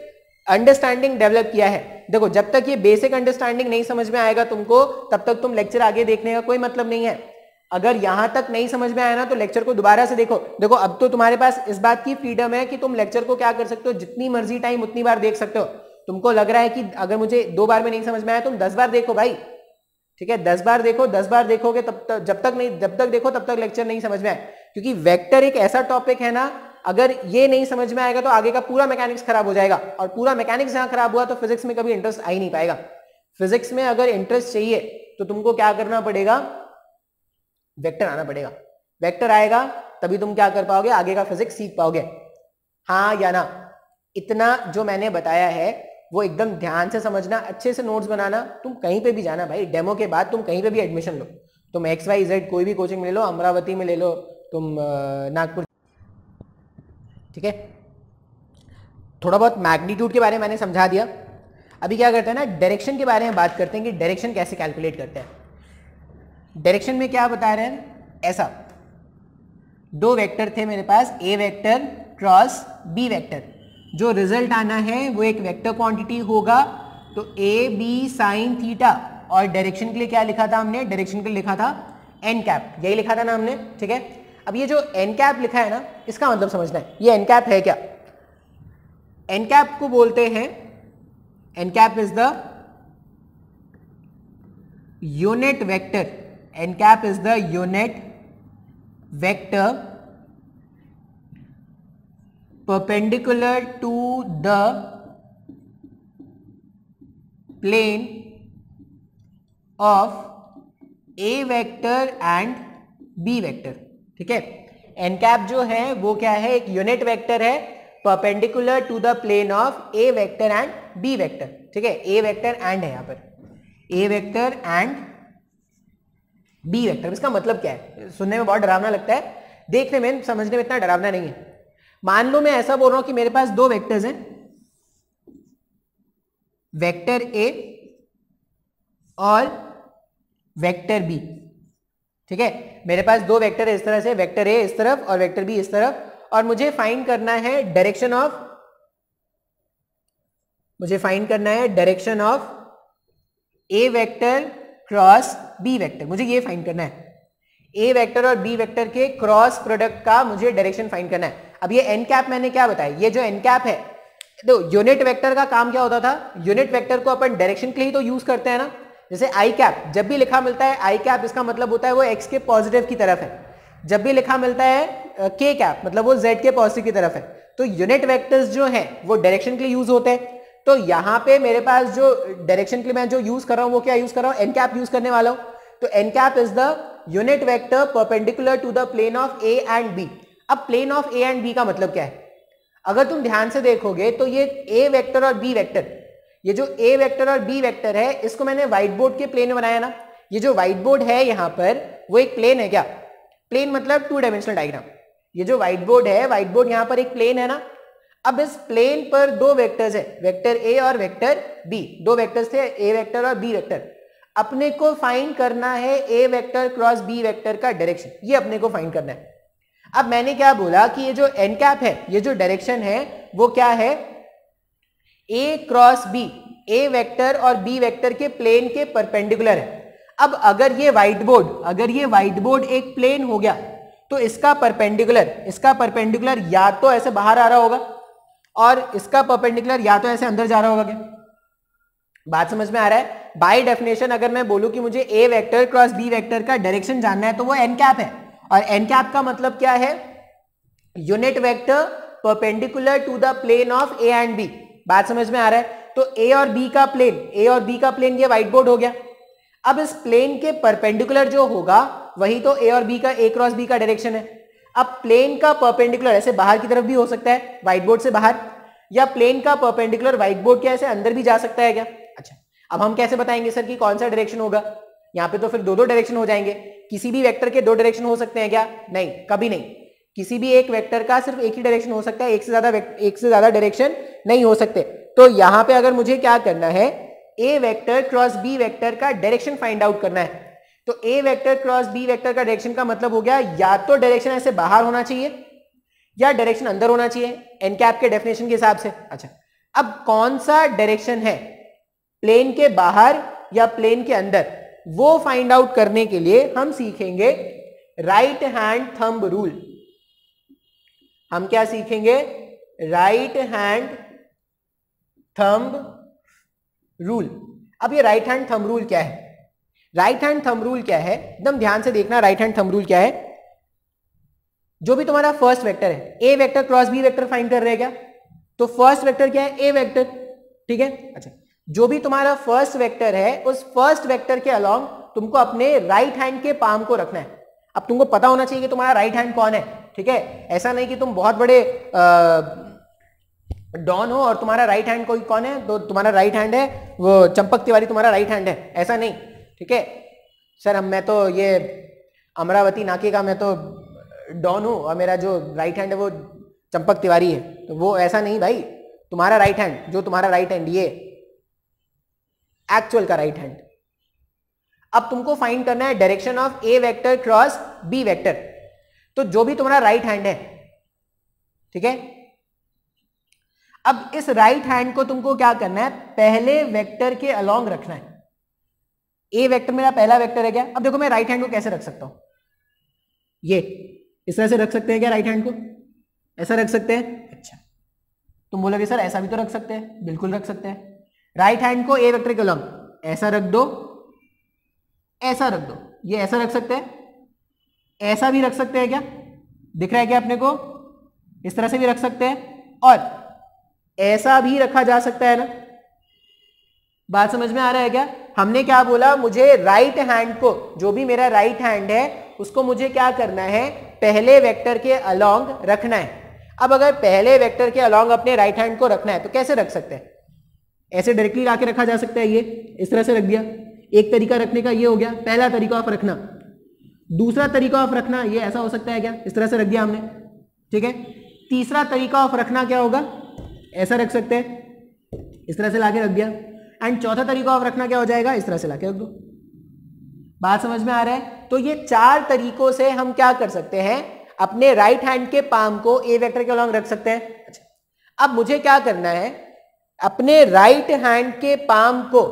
अंडरस्टैंडिंग डेवलप किया है। देखो जब तक ये बेसिक अंडरस्टैंडिंग नहीं समझ में आएगा तुमको, तब तक तुम लेक्चर आगे देखने का कोई मतलब नहीं है। अगर यहां तक नहीं समझ में आया ना तो लेक्चर को दोबारा से देखो। अब तो तुम्हारे पास इस बात की फ्रीडम है कि तुम लेक्चर को क्या कर सकते हो, जितनी मर्जी टाइम उतनी बार देख सकते हो। तुमको लग रहा है कि अगर मुझे 2 बार में नहीं समझ में आया, तुम 10 बार देखो भाई, ठीक है? 10 बार देखो, 10 बार देखोगे तब तक, जब तक देखो तब तक लेक्चर नहीं समझ में आए। क्योंकि वेक्टर एक ऐसा टॉपिक है ना, अगर ये नहीं समझ में आएगा तो आगे का पूरा मैकेनिक्स खराब हो जाएगा, और पूरा मैकेनिक्स जहां खराब हुआ तो फिजिक्स में कभी इंटरेस्ट आ ही नहीं पाएगा। फिजिक्स में अगर इंटरेस्ट चाहिए तो तुमको क्या करना पड़ेगा, वेक्टर आना पड़ेगा। वेक्टर आएगा तभी तुम क्या कर पाओगे, आगे का फिजिक्स सीख पाओगे। हाँ या ना? इतना जो मैंने बताया है वो एकदम ध्यान से समझना, अच्छे से नोट्स बनाना। तुम कहीं पे भी जाना भाई, डेमो के बाद तुम कहीं पे भी एडमिशन लो, तुम XYZ कोई भी कोचिंग में ले लो, अमरावती में ले लो, तुम नागपुर, ठीक है? थोड़ा बहुत मैग्नीट्यूड के बारे में मैंने समझा दिया। अभी क्या करते हैं ना, डायरेक्शन के बारे में बात करते हैं कि डायरेक्शन कैसे कैलकुलेट करते हैं। डायरेक्शन में क्या बता रहे हैं, ऐसा दो वेक्टर थे मेरे पास, ए वेक्टर क्रॉस बी वेक्टर। जो रिजल्ट आना है वो एक वेक्टर क्वांटिटी होगा। तो ए बी साइन थीटा, और डायरेक्शन के लिए क्या लिखा था हमने, डायरेक्शन के लिए लिखा था एन कैप, यही लिखा था ना हमने, ठीक है? अब ये जो एन कैप लिखा है ना, इसका मतलब समझना है, ये एन कैप है क्या? एन कैप को बोलते हैं, N cap is the unit vector, N cap is the unit vector perpendicular to the plane of A vector and B vector, ठीक है? एन कैप जो है वो क्या है, एक यूनिट वेक्टर है perpendicular to the plane of A vector and B vector, ठीक है? ए वेक्टर एंड है, यहां पर A vector and B vector. इसका मतलब क्या है, सुनने में बहुत डरावना लगता है, देखने में समझने में इतना डरावना नहीं है। मान लो मैं ऐसा बोल रहा हूं कि मेरे पास दो वेक्टर्स हैं, वेक्टर ए और वेक्टर बी, ठीक है? मेरे पास दो वेक्टर है इस तरह से, वेक्टर ए इस तरफ और वेक्टर बी इस तरफ, और मुझे फाइंड करना है direction of A vector cross B vector, मुझे ये फाइंड करना है। ए वेक्टर और बी वेक्टर के क्रॉस प्रोडक्ट का मुझे डायरेक्शन फाइंड करना है। अब ये एन कैप मैंने क्या बताया, ये जो एन कैप है, तो यूनिट वेक्टर का काम क्या होता था, यूनिट वेक्टर को अपन डायरेक्शन के लिए तो यूज करते हैं ना। जैसे आई कैप जब भी लिखा मिलता है, आई कैप इसका मतलब होता है वो एक्स के पॉजिटिव की तरफ है। जब भी लिखा मिलता है के कैप मतलब वो जेड के पॉजिटिव की तरफ है। तो यूनिट वेक्टर्स जो है वो डायरेक्शन के लिए यूज होते हैं। तो यहाँ पे मेरे पास जो डायरेक्शन के लिए मैं जो यूज कर रहा हूँ वो क्या यूज कर रहा हूँ, एन कैप यूज करने वाला हूँ। तो N cap is the unit vector perpendicular to the plane of A and B. अब plane of A and B का मतलब क्या है, अगर तुम ध्यान से देखोगे तो ये ए वेक्टर और बी वेक्टर, ये जो ए वेक्टर और बी वेक्टर है इसको मैंने व्हाइट बोर्ड के प्लेन में बनाया ना। ये जो व्हाइट बोर्ड है यहाँ पर वो एक प्लेन है क्या, प्लेन मतलब 2 डायमेंशनल डायग्राम। ये जो व्हाइट बोर्ड है, व्हाइट बोर्ड यहाँ पर एक प्लेन है ना। अब इस प्लेन पर 2 वेक्टर्स है, वेक्टर ए और वेक्टर बी, 2 वेक्टर्स थे ए वेक्टर और बी वेक्टर। अपने को फाइंड करना है A vector cross B vector का डायरेक्शन, ये अपने को फाइंड करना है। अब मैंने क्या बोला कि ये जो एन कैप है, ये जो डायरेक्शन है वो क्या है, ए क्रॉस बी, ए वेक्टर और बी वेक्टर के प्लेन के परपेंडिकुलर है। अब अगर ये व्हाइट बोर्ड एक प्लेन हो गया तो इसका परपेंडिकुलर या तो ऐसे बाहर आ रहा होगा और इसका परपेंडिकुलर या तो ऐसे अंदर जा रहा होगा। क्या बात समझ में आ रहा है? बाय डेफिनेशन अगर मैं बोलूं कि मुझे ए वेक्टर क्रॉस बी वेक्टर का डायरेक्शन जानना है तो वो एन कैप है। और एन कैप का मतलब क्या है, unit vector perpendicular to the plane of A and B. बात समझ में आ रहा है? तो ए और बी का प्लेन ये व्हाइट बोर्ड हो गया। अब इस प्लेन के परपेंडिकुलर जो होगा वही तो ए और बी का, ए क्रॉस बी का डायरेक्शन है। अब प्लेन का परपेंडिकुलर ऐसे बाहर की तरफ भी हो सकता है व्हाइट बोर्ड से बाहर, या प्लेन का परपेंडिकुलर व्हाइट बोर्ड के ऐसे अंदर भी जा सकता है क्या। अच्छा, अब हम कैसे बताएंगे सर कि कौन सा डायरेक्शन होगा, यहाँ पे तो फिर 2 डायरेक्शन हो जाएंगे। किसी भी वेक्टर के 2 डायरेक्शन हो सकते हैं क्या, नहीं, कभी नहीं। किसी भी एक वेक्टर का सिर्फ एक ही डायरेक्शन हो सकता है, एक से ज्यादा डायरेक्शन नहीं हो सकते। तो यहां पे अगर मुझे क्या करना है, A vector cross B vector का डायरेक्शन फाइंड आउट करना है, तो ए वेक्टर क्रॉस बी वेक्टर का डायरेक्शन का मतलब हो गया या तो डायरेक्शन ऐसे बाहर होना चाहिए या डायरेक्शन अंदर होना चाहिए एन कैप के डेफिनेशन के हिसाब से। अच्छा, अब कौन सा डायरेक्शन है, प्लेन के बाहर या प्लेन के अंदर, वो फाइंड आउट करने के लिए हम सीखेंगे राइट हैंड थंब रूल। हम क्या सीखेंगे, राइट हैंड थंब रूल। अब ये राइट हैंड थंब रूल क्या है, राइट हैंड थंब रूल क्या है, एकदम ध्यान से देखना। राइट हैंड थंब रूल क्या है, जो भी तुम्हारा फर्स्ट वेक्टर है, A vector cross B vector find कर रहे हैं क्या, तो फर्स्ट वेक्टर क्या है, ए वेक्टर, ठीक है। अच्छा, जो भी तुम्हारा फर्स्ट वेक्टर है उस फर्स्ट वेक्टर के अलॉन्ग तुमको अपने राइट हैंड के पाम को रखना है। अब तुमको पता होना चाहिए कि तुम्हारा राइट हैंड कौन है, ठीक है। ऐसा नहीं कि तुम बहुत बड़े डॉन हो और तुम्हारा राइट हैंड कोई कौन है, तो तुम्हारा राइट हैंड है वो चंपक तिवारी तुम्हारा राइट हैंड है, ऐसा नहीं, ठीक है। सर मैं तो ये अमरावती नाके का मैं तो डॉन हूं और मेरा जो राइट हैंड है वो चंपक तिवारी है, तो वो ऐसा नहीं भाई। तुम्हारा राइट हैंड, जो तुम्हारा राइट हैंड ये एक्चुअल का राइट हैंड। अब तुमको फाइंड करना है direction of A vector cross B vector, तो जो भी तुम्हारा राइट हैंड है, ठीक है। अब इस राइट हैंड को तुमको क्या करना है, पहले वेक्टर के अलॉन्ग रखना है। ए वेक्टर मेरा पहला वेक्टर है क्या, अब देखो मैं राइट हैंड को कैसे रख सकता हूं, ये इस तरह से रख सकते हैं क्या, राइट हैंड को ऐसा रख सकते हैं। अच्छा, तुम बोलोगे सर ऐसा भी तो रख सकते हैं, बिल्कुल रख सकते हैं। राइट हैंड को ए वेक्टर के अलॉन्ग ऐसा रख दो, ऐसा रख दो, ये ऐसा रख सकते हैं, ऐसा भी रख सकते हैं क्या, दिख रहा है क्या अपने को, इस तरह से भी रख सकते हैं और ऐसा भी रखा जा सकता है ना। बात समझ में आ रहा है क्या? हमने क्या बोला, मुझे राइट हैंड को, जो भी मेरा राइट हैंड है उसको मुझे क्या करना है, पहले वेक्टर के अलॉन्ग रखना है। अब अगर पहले वेक्टर के अलॉन्ग अपने राइट हैंड को रखना है तो कैसे रख सकते हैं, ऐसे डायरेक्टली लाके रखा जा सकता है, ये इस तरह से रख दिया। एक तरीका रखने का ये हो गया, पहला तरीका ऑफ रखना। दूसरा तरीका ऑफ रखना ये ऐसा हो सकता है क्या, इस तरह से रख दिया हमने, ठीक है। तीसरा तरीका ऑफ रखना क्या होगा, ऐसा रख सकते हैं, इस तरह से लाके रख दिया। एंड चौथा तरीका ऑफ रखना क्या हो जाएगा, इस तरह से लाके रख दो। बात समझ में आ रहा है? तो ये 4 तरीकों से हम क्या कर सकते हैं, अपने राइट हैंड के पाम को ए वेक्टर के अलॉन्ग रख सकते हैं। अच्छा, अब मुझे क्या करना है, अपने राइट हैंड के पाम को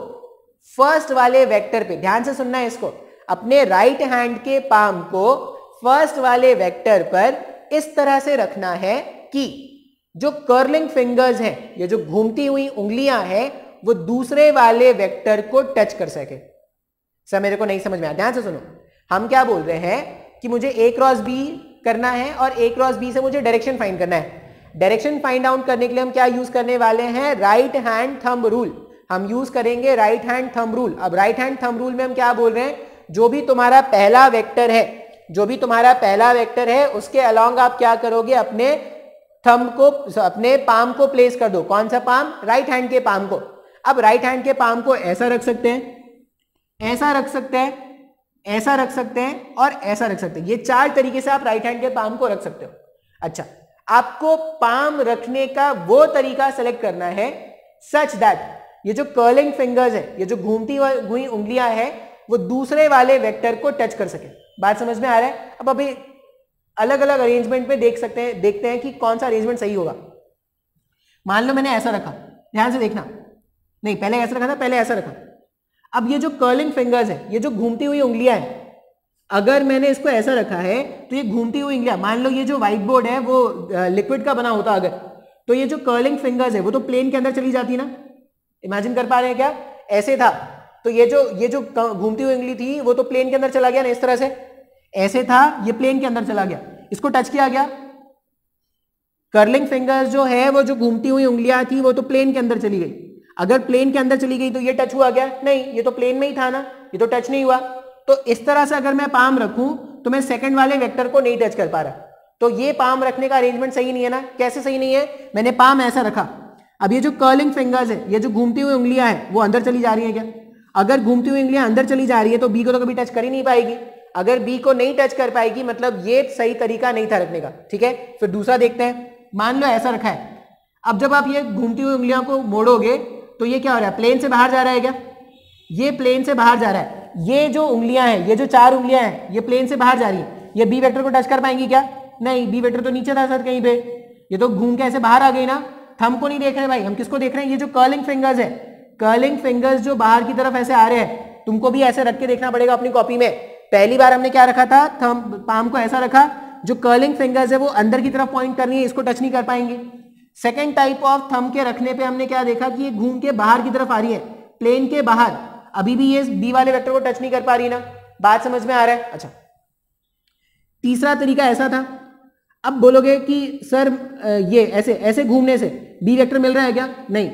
फर्स्ट वाले वेक्टर पे, ध्यान से सुनना है इसको, अपने राइट हैंड के पाम को फर्स्ट वाले वेक्टर पर इस तरह से रखना है कि जो कर्लिंग फिंगर्स हैं, ये जो घूमती हुई उंगलियां हैं, वो दूसरे वाले वेक्टर को टच कर सके। सर मेरे को नहीं समझ में आया, ध्यान से सुनो। हम क्या बोल रहे हैं कि मुझे A क्रॉस B करना है और A क्रॉस B से मुझे डायरेक्शन फाइंड करना है। डायरेक्शन फाइंड आउट करने के लिए हम क्या यूज करने वाले हैं? Right hand thumb rule. हम यूज करेंगे राइट हैंड थंब रूल। अब राइट हैंड थंब रूल में हम क्या बोल रहे हैं? जो भी तुम्हारा पहला वेक्टर है, जो भी तुम्हारा पहला वेक्टर है, उसके अलोंग आप क्या करोगे? अपने थंब को, अपने पाम को प्लेस कर दो। कौन सा पाम? राइट हैंड के पाम को। अब राइट हैंड के पाम को ऐसा रख सकते हैं, ऐसा रख सकते हैं, ऐसा रख सकते हैं और ऐसा रख सकते हैं। ये चार तरीके से आप राइट हैंड के पाम को रख सकते हो। अच्छा, आपको पाम रखने का वो तरीका सेलेक्ट करना है सच दैट ये जो कर्लिंग फिंगर्स है, ये जो घूमती हुई उंगलियां हैं, वो दूसरे वाले वेक्टर को टच कर सके। बात समझ में आ रहा है? अब अभी अलग अलग अरेंजमेंट में देख सकते हैं, देखते हैं कि कौन सा अरेंजमेंट सही होगा। मान लो मैंने ऐसा रखा, ध्यान से देखना, नहीं पहले ऐसा रखा था, पहले ऐसा रखा। अब ये जो कर्लिंग फिंगर्स है, ये जो घूमती हुई उंगलियां हैं, अगर मैंने इसको ऐसा रखा है तो ये घूमती हुई उंगलियां, मान लो ये जो व्हाइट बोर्ड है वो लिक्विड का बना होता अगर, तो ये जो कर्लिंग फिंगर्स है वो तो प्लेन के अंदर चली जाती ना। इमेजिन कर पा रहे हैं क्या? ऐसे था तो ये जो घूमती हुई उंगली थी वो तो प्लेन के अंदर चला गया ना, इस तरह से। ऐसे था, ये प्लेन के अंदर चला गया, इसको टच किया गया। कर्लिंग फिंगर्स जो है, वो जो घूमती हुई उंगलियां थी वो तो प्लेन के अंदर चली गई। अगर प्लेन के अंदर चली गई तो ये टच हुआ क्या? नहीं, ये तो प्लेन में ही था ना, ये तो टच नहीं हुआ। तो इस तरह से अगर मैं पाम रखूं तो मैं सेकंड वाले वेक्टर को नहीं टच कर पा रहा, तो ये पाम रखने का अरेंजमेंट सही नहीं है ना। कैसे सही नहीं है? मैंने पाम ऐसा रखा, अब ये जो कर्लिंग फिंगर्स है, ये जो घूमती हुई उंगलियां हैं, वो अंदर चली जा रही है क्या? अगर घूमती हुई उंगलियां अंदर चली जा रही है तो बी को तो कभी टच कर ही नहीं पाएगी। अगर बी को नहीं टच कर पाएगी मतलब ये सही तरीका नहीं था रखने का। ठीक है, फिर दूसरा देखते हैं। मान लो ऐसा रखा है, अब जब आप ये घूमती हुई उंगलियों को मोड़ोगे तो ये क्या हो रहा है? प्लेन से बाहर जा रहा है क्या? ये प्लेन से बाहर जा रहा है। ये जो उंगलियां हैं, ये जो चार उंगलियां हैं, ये प्लेन से बाहर जा रही है। ये बी वेक्टर को टच कर पाएंगी क्या? नहीं, बी वेक्टर तो नीचे था सर कहीं पे, ये तो घूम के ऐसे बाहर आ गई ना। थंब को नहीं देख रहे भाई, हम किसको देख रहे हैं? ये जो कर्लिंग फिंगर्स है, कर्लिंग फिंगर्स जो बाहर की तरफ ऐसे आ रहे हैं, तुमको भी ऐसे रख के देखना पड़ेगा अपनी कॉपी में। पहली बार हमने क्या रखा था? थंब, पाम को ऐसा रखा, जो कर्लिंग फिंगर्स है वो अंदर की तरफ पॉइंट कर रही है, इसको टच नहीं कर पाएंगे। सेकेंड टाइप ऑफ थंब के रखने पे हमने क्या देखा कि ये घूम के बाहर की तरफ आ रही है, प्लेन के बाहर, अभी भी ये बी वाले वेक्टर को टच नहीं कर पा रही ना। बात समझ में आ रहा है? अच्छा, तीसरा तरीका ऐसा था। अब बोलोगे कि सर ये ऐसे ऐसे घूमने से बी वेक्टर मिल रहा है क्या? नहीं,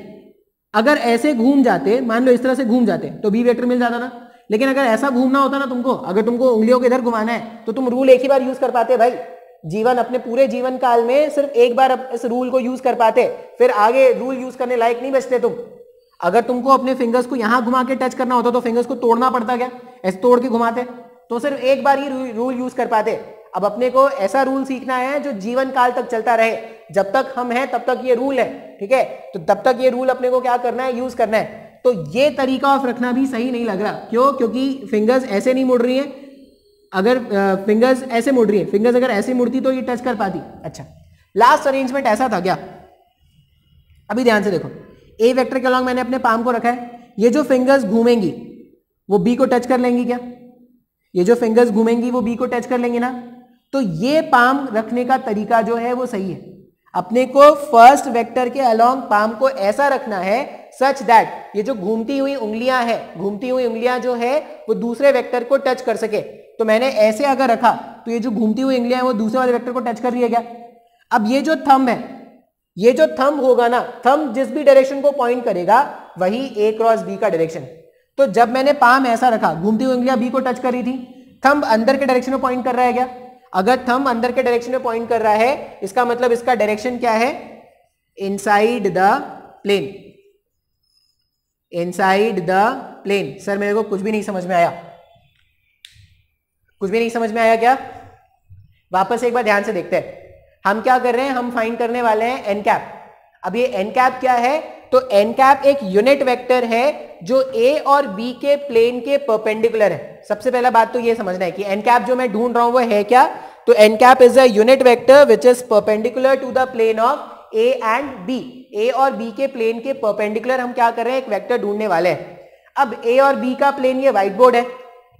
अगर ऐसे घूम जाते, मान लो इस तरह से घूम जाते तो बी वेक्टर मिल जाता ना। लेकिन अगर ऐसा घूमना होता ना तुमको, अगर तुमको उंगलियों को इधर घुमाना है तो तुम रूल एक ही बार यूज कर पाते भाई। जीवन, अपने पूरे जीवन काल में सिर्फ एक बार इस रूल को यूज कर पाते, फिर आगे रूल यूज करने लायक नहीं बचते तुम। अगर तुमको अपने फिंगर्स को यहां घुमा के टच करना होता तो फिंगर्स को तोड़ना पड़ता क्या? ऐसे तोड़ के घुमाते तो सिर्फ एक बार ही रूल यूज कर पाते। अब अपने को ऐसा रूल सीखना है जो जीवन काल तक चलता रहे, जब तक हम हैं तब तक ये रूल है। ठीक है, तो तब तक ये रूल अपने को क्या करना है? यूज करना है। तो ये तरीका ऑफ रखना भी सही नहीं लग रहा। क्यों? क्योंकि फिंगर्स ऐसे नहीं मुड़ रही है। अगर फिंगर्स ऐसे मुड़ रही है, फिंगर्स अगर ऐसे मुड़ती तो ये टच कर पाती। अच्छा, लास्ट अरेंजमेंट ऐसा था क्या? अभी ध्यान से देखो, ए वेक्टर के अलॉन्ग मैंने अपने पाम को रखा है, ये जो फिंगर्स घूमेंगी वो बी को टच कर लेंगी क्या? ये जो फिंगर्स घूमेंगी वो बी को टच कर लेंगी ना। तो ये पाम रखने का तरीका जो है वो सही है। अपने को फर्स्ट वेक्टर के अलॉन्ग पाम को ऐसा रखना है सच दैट ये जो घूमती हुई उंगलियां है, घूमती हुई उंगलियां जो है वो दूसरे वेक्टर को टच कर सके। तो मैंने ऐसे अगर रखा तो ये जो घूमती हुई उंगलियां हैं वो दूसरे वाले वेक्टर को टच कर रही है क्या? अब ये जो थंब है, ये जो थंब होगा ना, थंब जिस भी डायरेक्शन को पॉइंट करेगा वही ए क्रॉस बी का डायरेक्शन। तो जब मैंने पाम ऐसा रखा, घूमती हुई उंगलियां बी को टच कर रही थी, थंब अंदर के डायरेक्शन में पॉइंट कर रहा है क्या? अगर थंब अंदर के डायरेक्शन में पॉइंट कर रहा है, इसका मतलब इसका डायरेक्शन क्या है? Inside the plane, inside the plane. Sir मेरे को कुछ भी नहीं समझ में आया, कुछ भी नहीं समझ में आया क्या? वापस एक बार ध्यान से देखते हैं। हम क्या कर रहे हैं? हम फाइंड करने वाले हैं एन कैप। अब ये एन कैप क्या है? तो एन कैप एक यूनिट वेक्टर है जो ए और बी के प्लेन के परपेंडिकुलर है। सबसे पहला बात तो ये समझना है कि एन कैप जो मैं ढूंढ रहा हूं वो है क्या? तो N cap is a unit vector which is perpendicular to the plane of A and B. A और बी के प्लेन के परपेंडिकुलर हम क्या कर रहे हैं? एक वेक्टर ढूंढने वाले हैं। अब ए और बी का प्लेन ये व्हाइट बोर्ड है,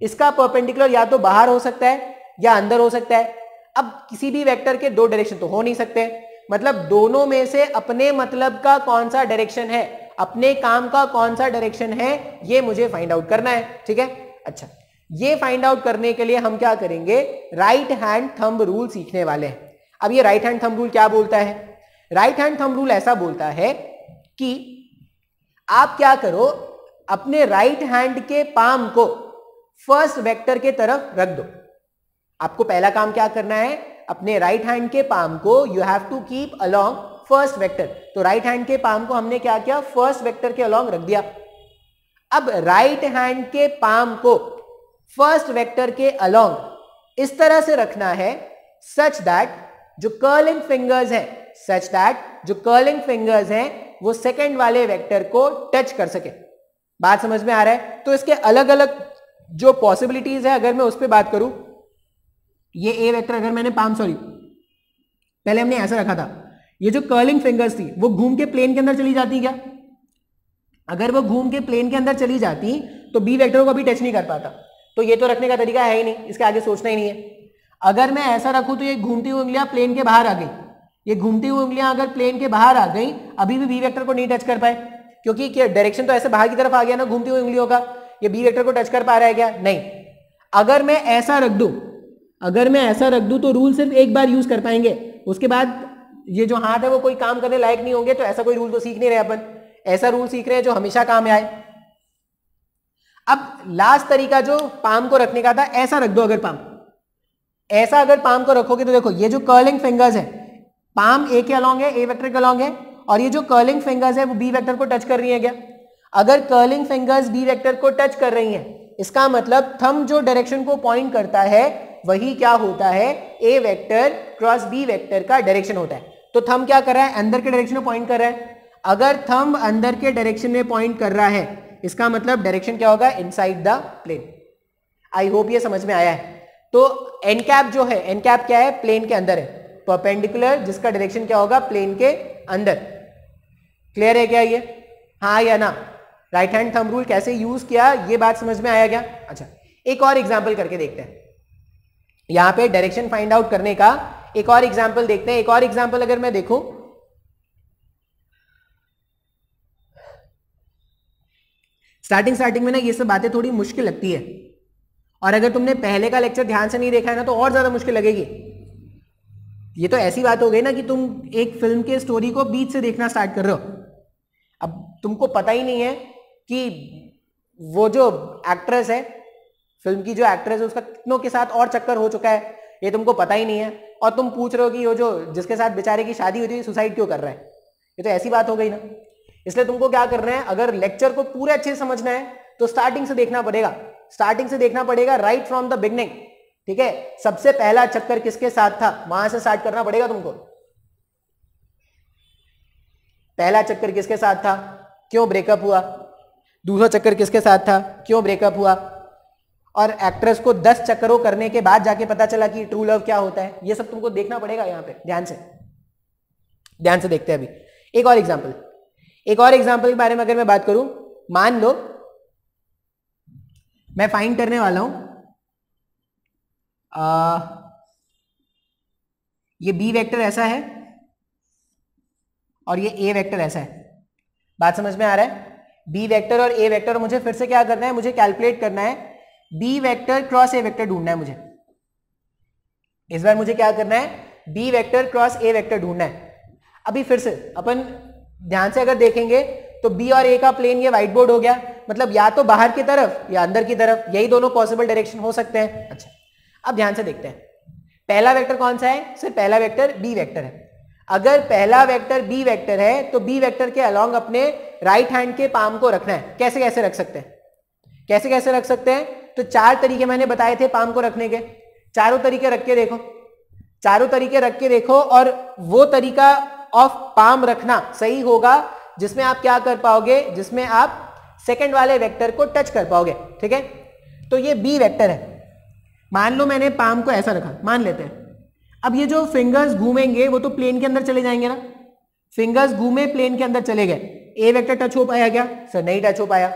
इसका परपेंडिकुलर या तो बाहर हो सकता है या अंदर हो सकता है। अब किसी भी वेक्टर के दो डायरेक्शन तो हो नहीं सकते, मतलब दोनों में से अपने मतलब का कौन सा डायरेक्शन है, अपने काम का कौन सा डायरेक्शन है, ये मुझे फाइंड आउट करना है। ठीक है, अच्छा, ये फाइंड आउट करने के लिए हम क्या करेंगे, राइट हैंड थंब रूल सीखने वाले हैं। अब ये राइट हैंड थंब रूल क्या बोलता है? राइट हैंड थंब रूल ऐसा बोलता है कि आप क्या करो, अपने राइट हैंड के पाम को फर्स्ट वेक्टर के तरफ रख दो। आपको पहला काम क्या करना है, अपने राइट हैंड के पाम को you have to keep along first vector. तो राइट हैंड के पाम को हमने क्या किया, फर्स्ट वेक्टर के अलोंग रख दिया। अब राइट हैंड के पाम को फर्स्ट वेक्टर के अलोंग इस तरह से रखना है सच दैट जो कर्लिंग फिंगर्स हैं वो सेकंड वाले वेक्टर को टच कर सके। बात समझ में आ रहा है? तो इसके अलग अलग जो पॉसिबिलिटीज है, अगर मैं उस पर बात करूं, ये ए वेक्टर अगर मैंने पहले हमने ऐसा रखा था, ये जो कर्लिंग फिंगर्स थी वो घूम के प्लेन के अंदर चली जाती क्या? अगर वो घूम के प्लेन के अंदर चली जाती तो बी वेक्टर को अभी टच नहीं कर पाता। तो ये तो रखने का तरीका है ही नहीं, इसके आगे सोचना ही नहीं है। अगर मैं ऐसा रखूं तो ये घूमती हुई उंगलियां प्लेन के बाहर आ गई, ये घूमती हुई उंगलियां अगर प्लेन के बाहर आ गई, अभी भी बी वेक्टर को नहीं टच कर पाए, क्योंकि डायरेक्शन तो ऐसे बाहर की तरफ आ गया ना घूमती हुई उंगलियों का। ये बी वेक्टर को टच कर पा रहा है क्या? नहीं। अगर मैं ऐसा रख दूं तो रूल सिर्फ एक बार यूज कर पाएंगे, उसके बाद ये जो हाथ है वो कोई काम करने लायक नहीं होंगे। तो ऐसा कोई रूल तो सीख नहीं रहे अपन, ऐसा रूल सीख रहे हैं जो हमेशा काम में आए। अब लास्ट तरीका जो पाम को रखने का था, ऐसा रख दो। अगर पाम को रखोगे तो देखो ये जो कर्लिंग फिंगर्स है, पाम ए के अलोंग है, ए वेक्टर के अलोंग है, और ये जो कर्लिंग फिंगर्स है वो बी वेक्टर को टच कर रही है क्या? अगर कर्लिंग फिंगर्स बी वेक्टर को टच कर रही हैं, इसका मतलब थंब जो डायरेक्शन को पॉइंट करता है वही क्या होता है, A vector cross B vector का डायरेक्शन होता है। तो थंब क्या कर रहा है, अंदर के डायरेक्शन में पॉइंट कर रहा है। अगर थंब अंदर के डायरेक्शन में पॉइंट कर रहा है, इसका मतलब डायरेक्शन क्या होगा, inside the plane. I hope ये समझ में आया है। तो एन कैप जो है, एन कैप क्या है, प्लेन के अंदर है, परपेंडिकुलर जिसका डायरेक्शन क्या होगा, प्लेन के अंदर। क्लियर है क्या ये? हाँ या ना? राइट हैंड थंब रूल कैसे यूज किया, ये बात समझ में आया क्या? अच्छा, एक और एग्जांपल करके देखते हैं। यहां पे डायरेक्शन फाइंड आउट करने का एक और एग्जांपल देखते हैं। एक और एग्जांपल अगर मैं देखूं, स्टार्टिंग में ना ये सब बातें थोड़ी मुश्किल लगती है, और अगर तुमने पहले का लेक्चर ध्यान से नहीं देखा है ना तो और ज्यादा मुश्किल लगेगी। ये तो ऐसी बात हो गई ना कि तुम एक फिल्म के स्टोरी को बीच से देखना स्टार्ट कर रहे हो। अब तुमको पता ही नहीं है कि वो जो एक्ट्रेस है, फिल्म की जो एक्ट्रेस है, उसका कितनों के साथ और चक्कर हो चुका है, ये तुमको पता ही नहीं है, और तुम पूछ रहे हो कि वो जो जिसके साथ बेचारे की शादी हुई थी सुसाइड क्यों कर रहा है। ये तो ऐसी बात हो गई ना। इसलिए तुमको क्या करना है, अगर लेक्चर को पूरे अच्छे से समझना है तो स्टार्टिंग से देखना पड़ेगा, राइट फ्रॉम द बिगनिंग। ठीक है, सबसे पहला चक्कर किसके साथ था, वहां से स्टार्ट करना पड़ेगा तुमको। पहला चक्कर किसके साथ था, क्यों ब्रेकअप हुआ, दूसरा चक्कर किसके साथ था, क्यों ब्रेकअप हुआ, और एक्ट्रेस को 10 चक्करों करने के बाद जाके पता चला कि ट्रू लव क्या होता है। ये सब तुमको देखना पड़ेगा यहाँ पे, ध्यान से देखते हैं। अभी एक और एग्जांपल के बारे में अगर मैं बात करूं, मान लो मैं फाइंड करने वाला हूं ये बी वेक्टर ऐसा है और ये ए वेक्टर ऐसा है। बात समझ में आ रहा है? बी वेक्टर और ए वेक्टर, मुझे फिर से क्या करना है, मुझे कैलकुलेट करना है, B vector cross A vector ढूंढना है मुझे। इस बार मुझे क्या करना है, B vector cross A vector ढूंढना है। अभी फिर से अपन ध्यान से अगर देखेंगे तो बी और ए का प्लेन ये व्हाइट बोर्ड हो गया, मतलब या तो बाहर की तरफ या अंदर की तरफ, यही दोनों पॉसिबल डायरेक्शन हो सकते हैं। अच्छा, अब ध्यान से देखते हैं, पहला वेक्टर कौन सा है, सिर्फ पहला वेक्टर बी वेक्टर है। अगर पहला वेक्टर बी वेक्टर है तो बी वेक्टर के अलोंग अपने राइट हैंड के पाम को रखना है। कैसे कैसे रख सकते हैं, तो 4 तरीके मैंने बताए थे पाम को रखने के। चारों तरीके रख के देखो, और वो तरीका ऑफ पाम रखना सही होगा जिसमें आप क्या कर पाओगे, जिसमें आप सेकंड वाले वेक्टर को टच कर पाओगे। ठीक है, तो ये बी वेक्टर है। मान लो मैंने पाम को ऐसा रखा, मान लेते हैं। अब ये जो फिंगर्स घूमेंगे वो तो प्लेन के अंदर चले जाएंगे ना, फिंगर्स घूमे प्लेन के अंदर चले गए, ए वेक्टर टच हो पाया क्या, सर नहीं टच हो पाया।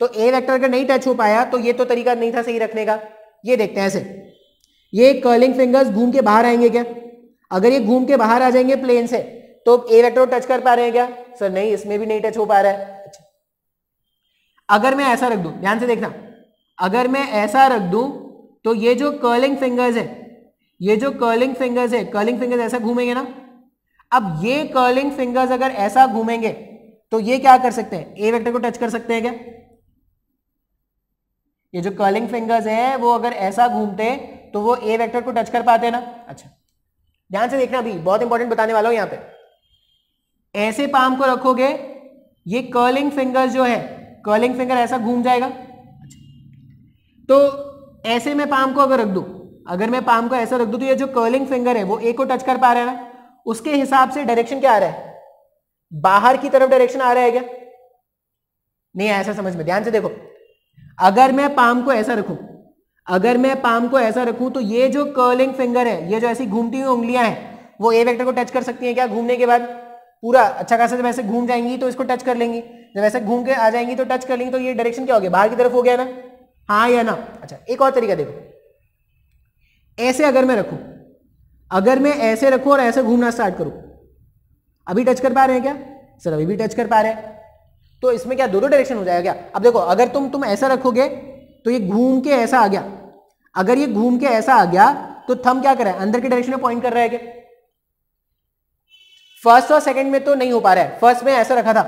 तो ए वेक्टर अगर नहीं टच हो पाया तो ये तो तरीका नहीं था सही रखने का। ये देखते हैं ऐसे, ये कर्लिंग फिंगर्स घूम के बाहर आएंगे क्या? अगर ये घूम के बाहर आ जाएंगे प्लेन से तो ए वेक्टर को टच कर पा रहे हैं क्या? सर नहीं, इसमें भी नहीं टच हो पा रहा है। अच्छा, अगर मैं ऐसा रख दूं, ध्यान से देखना, अगर मैं ऐसा रख दूं तो ये जो कर्लिंग फिंगर्स है, ये जो कर्लिंग फिंगर्स है, कर्लिंग फिंगर्स ऐसा घूमेंगे ना। अब ये कर्लिंग फिंगर्स अगर ऐसा घूमेंगे तो ये क्या कर सकते हैं? ए वेक्टर को टच कर सकते हैं क्या? ये जो कर्लिंग फिंगर्स है वो अगर ऐसा घूमते तो वो ए वेक्टर को टच कर पाते ना। अच्छा, ध्यान से देखना, अभी बहुत इंपॉर्टेंट बताने वाला हूं यहां पे। ऐसे पाम को रखोगे, ये कर्लिंग फिंगर जो है, कर्लिंग फिंगर ऐसा घूम जाएगा। अच्छा, तो ऐसे में पाम को अगर रख दूं, अगर मैं पाम को ऐसा रख दूं तो ये जो कर्लिंग फिंगर है वो ए को टच कर पा रहा है ना। उसके हिसाब से डायरेक्शन क्या आ रहा है? बाहर की तरफ डायरेक्शन आ रहा है क्या? नहीं आया? ऐसा समझ में, ध्यान से देखो, अगर मैं पाम को ऐसा रखूं, अगर मैं पाम को ऐसा रखूं तो ये जो कर्लिंग फिंगर है, ये जो ऐसी घूमती हुई उंगलियां हैं वो ए वेक्टर को टच कर सकती हैं क्या? घूमने के बाद पूरा अच्छा खासा जब ऐसे घूम जाएंगी तो इसको टच कर लेंगी, जब ऐसे घूम के आ जाएंगी तो टच कर लेंगी, तो ये डायरेक्शन क्या हो गया? बाहर की तरफ हो गया ना। हाँ या ना? अच्छा, एक और तरीका देखो, ऐसे अगर मैं रखूं, अगर मैं ऐसे रखूं और ऐसे घूमना स्टार्ट करूं, अभी टच कर पा रहे हैं क्या? सर अभी भी टच कर पा रहे हैं। तो इसमें क्या दोनों डायरेक्शन हो जाएगा क्या? अब देखो, अगर तुम ऐसा रखोगे तो ये घूम के ऐसा आ गया, अगर ये घूम के ऐसा आ गया तो थंब क्या कर रहा है? अंदर की डायरेक्शन में पॉइंट कर रहा है क्या? फर्स्ट और सेकंड में तो नहीं हो पा रहा है, फर्स्ट में ऐसा रखा था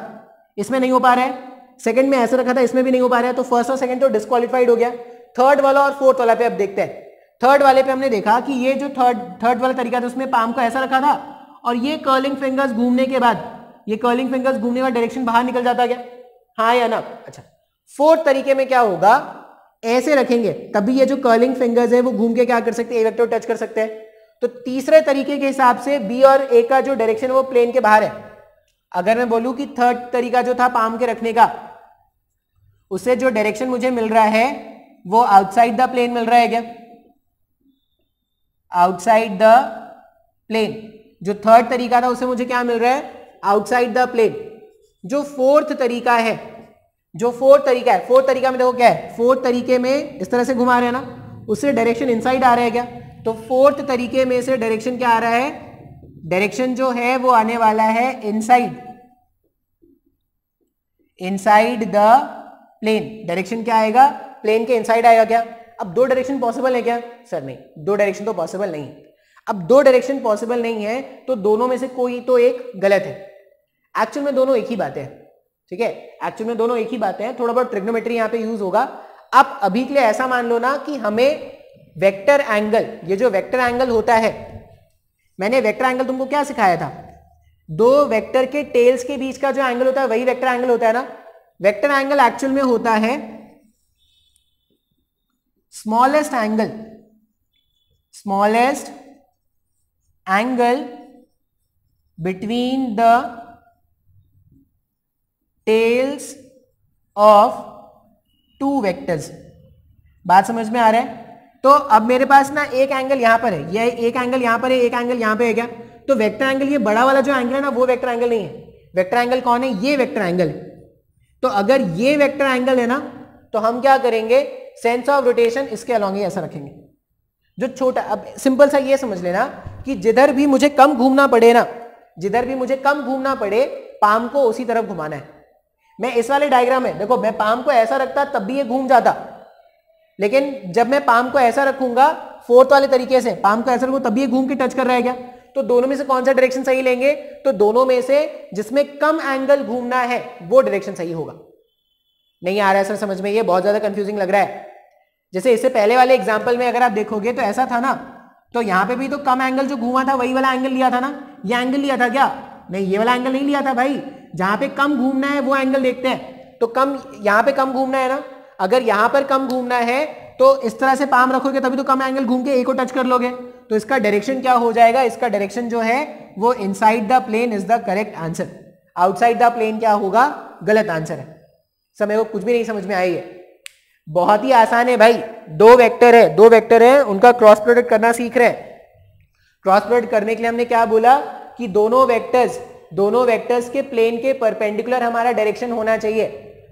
इसमें नहीं हो पा रहा है, सेकंड में ऐसा रखा था इसमें भी नहीं हो पा रहा है, तो फर्स्ट और सेकंड तो डिस्क्वालीफाइड हो गया। थर्ड वाला और फोर्थ वाला पे अब देखते हैं। थर्ड वाले पे हमने देखा कि ये जो थर्ड वाला तरीका था उसमें पाम को ऐसा रखा था और ये कर्लिंग फिंगर्स घूमने के बाद, ये कर्लिंग फिंगर्स घूमने का डायरेक्शन बाहर निकल जाता क्या? हाँ या ना? अच्छा, फोर्थ तरीके में क्या होगा? ऐसे रखेंगे तभी ये जो कर्लिंग फिंगर्स है वो घूम के क्या कर सकते हैं? ए वेक्टर टच कर सकते हैं। तो तीसरे तरीके के हिसाब से बी और ए का जो डायरेक्शन वो प्लेन के बाहर है। अगर मैं बोलूं कि थर्ड तरीका जो था पाम के रखने का, उससे जो डायरेक्शन मुझे मिल रहा है वो आउटसाइड द प्लेन मिल रहा है क्या? Outside the plane. जो थर्ड तरीका था उससे मुझे क्या मिल रहा है? Outside the plane. जो फोर्थ तरीका है, जो फोर्थ तरीका है, फोर्थ तरीका में देखो क्या है? फोर्थ तरीके में इस तरह से घुमा रहे हैं ना, उससे डायरेक्शन इनसाइड आ रहा है क्या? तो फोर्थ तरीके में से डायरेक्शन क्या आ रहा है? डायरेक्शन जो है वो आने वाला है inside, inside the plane. Direction क्या आएगा? प्लेन के इनसाइड आएगा क्या? अब दो डायरेक्शन पॉसिबल है क्या? सर नहीं, दो डायरेक्शन तो पॉसिबल नहीं। अब दो डायरेक्शन पॉसिबल नहीं है तो दोनों में से कोई तो एक गलत है। एक्चुअल में दोनों एक ही बातें हैं, ठीक है? एक्चुअल में दोनों एक ही बातें हैं, थोड़ा बहुत ट्रिग्नोमेट्री यहां पे यूज होगा। अब अभी के लिए ऐसा मान लो ना कि हमें वेक्टर एंगल, ये जो वेक्टर एंगल होता है, मैंने वेक्टर एंगल तुमको क्या सिखाया था? दो वेक्टर के टेल्स के बीच का जो एंगल होता है वही वेक्टर एंगल होता है ना। वेक्टर एंगल एक्चुअल में होता है smallest angle, smallest angle between the tails of two vectors. बात समझ में आ रहा है? तो अब मेरे पास ना एक एंगल यहां पर है, यह एक एंगल यहां पर है, एक एंगल यहां पे है क्या? तो वेक्टर एंगल, ये बड़ा वाला जो एंगल है ना वो वेक्टर एंगल नहीं है। वेक्टर एंगल कौन है? ये वेक्टर एंगल है। तो अगर ये वेक्टर एंगल है ना तो हम क्या करेंगे? सेंस ऑफ रोटेशन इसके अलॉन्ग ही ऐसा रखेंगे। जो छोटा, अब सिंपल सा ये समझ लेना कि जिधर भी मुझे कम घूमना पड़े ना, जिधर भी मुझे कम घूमना पड़े, पाम को उसी तरफ घुमाना है। मैं इस वाले डायग्राम में देखो, मैं पाम को ऐसा रखता तब भी ये घूम जाता, लेकिन जब मैं पाम को ऐसा रखूंगा फोर्थ वाले तरीके से, पाम को ऐसा रखूं तब भी ये घूम के टच कर रहा है क्या? तो दोनों में से कौन सा डायरेक्शन सही लेंगे? तो दोनों में से जिसमें कम एंगल घूमना है वो डायरेक्शन सही होगा। नहीं आ रहा है सर समझ में? ये बहुत ज्यादा कंफ्यूजिंग लग रहा है। जैसे इससे पहले वाले एग्जांपल में अगर आप देखोगे तो ऐसा था ना, तो यहां पे भी तो कम एंगल जो घूमा था वही वाला एंगल लिया था ना। ये एंगल लिया था क्या? नहीं, ये वाला एंगल नहीं लिया था भाई। जहां पे कम घूमना है वो एंगल देखते हैं। तो कम, यहां पे कम घूमना है ना, अगर यहां पर कम घूमना है तो इस तरह से पाम रखोगे तभी तो कम एंगल घूम के ए को टच कर लोगे। तो इसका डायरेक्शन क्या हो जाएगा? इसका डायरेक्शन जो है वो inside the plane is the correct answer. Outside the plane क्या होगा? गलत आंसर है। समय को कुछ भी नहीं समझ में आई है, बहुत ही आसान है भाई। दो वेक्टर है, उनका क्रॉस प्रोडक्ट करना सीख रहे हैं। क्रॉस प्रोडक्ट करने के लिए हमने क्या बोला कि दोनों वेक्टर्स के प्लेन के परपेंडिकुलर हमारा डायरेक्शन होना चाहिए।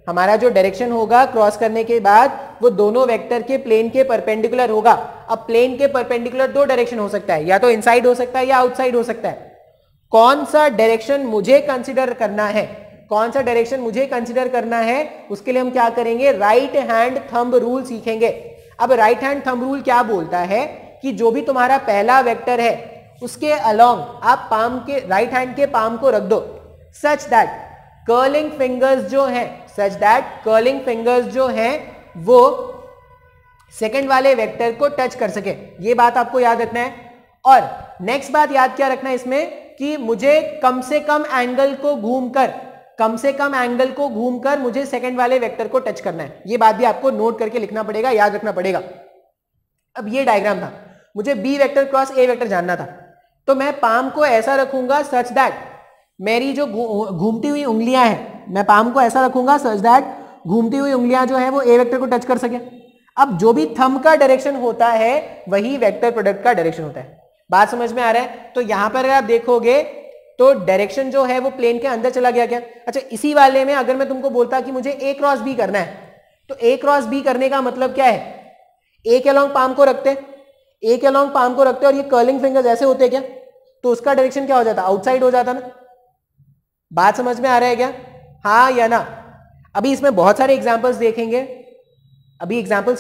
हमारा जो डायरेक्शन होगा क्रॉस करने के बाद वो दोनों वेक्टर के प्लेन के परपेंडिकुलर होगा। अब प्लेन के परपेंडिकुलर दो डायरेक्शन हो सकता है, या तो इनसाइड हो सकता है या आउटसाइड हो सकता है। कौन सा डायरेक्शन मुझे कंसीडर करना है, कौन सा डायरेक्शन मुझे कंसीडर करना है, उसके लिए हम क्या करेंगे, राइट हैंड थंब रूल सीखेंगे। अब राइट हैंड थंब रूल क्या बोलता है कि जो भी तुम्हारा पहला वेक्टर है उसके अलोंग आप पाम के राइट हैंड के पाम को रख दो सच दैट कर्लिंग फिंगर्स जो हैं वो सेकंड वाले वेक्टर को टच कर सके। ये बात आपको याद रखना है। और नेक्स्ट बात याद क्या रखना है इसमें कि मुझे कम से कम एंगल को घूमकर मुझे सेकंड वाले वेक्टर को टच करना है। ये बात भी आपको नोट करके लिखना पड़ेगा, याद रखना पड़ेगा। अब ये डायग्राम था, मुझे B vector cross A vector जानना था, तो मैं पाम को ऐसा रखूंगा सच दैट मेरी जो घूमती हुई उंगलियां हैं, मैं पाम को ऐसा रखूंगा सच दैट घूमती हुई उंगलियां जो है वो ए वेक्टर को टच कर सके। अब जो भी थंब का डायरेक्शन होता है वही वेक्टर प्रोडक्ट का डायरेक्शन होता है। बात समझ में आ रहा है? तो यहां पर अगर आप देखोगे तो डायरेक्शन जो है वो प्लेन के अंदर चला गया क्या? अच्छा, इसी वाले में अगर मैं तुमको बोलता कि मुझे ए क्रॉस बी करना है, तो ए क्रॉस बी करने का मतलब क्या है, ए के अलोंग पाम को रखते और ये कर्लिंग फिंगर्स ऐसे होते क्या, तो उसका डायरेक्शन क्या हो जाता, आउटसाइड हो जाता ना। बात समझ में आ रहा है क्या? हाँ या ना? अभी इसमें बहुत सारे एग्जांपल्स देखेंगे, अभी एग्जांपल्स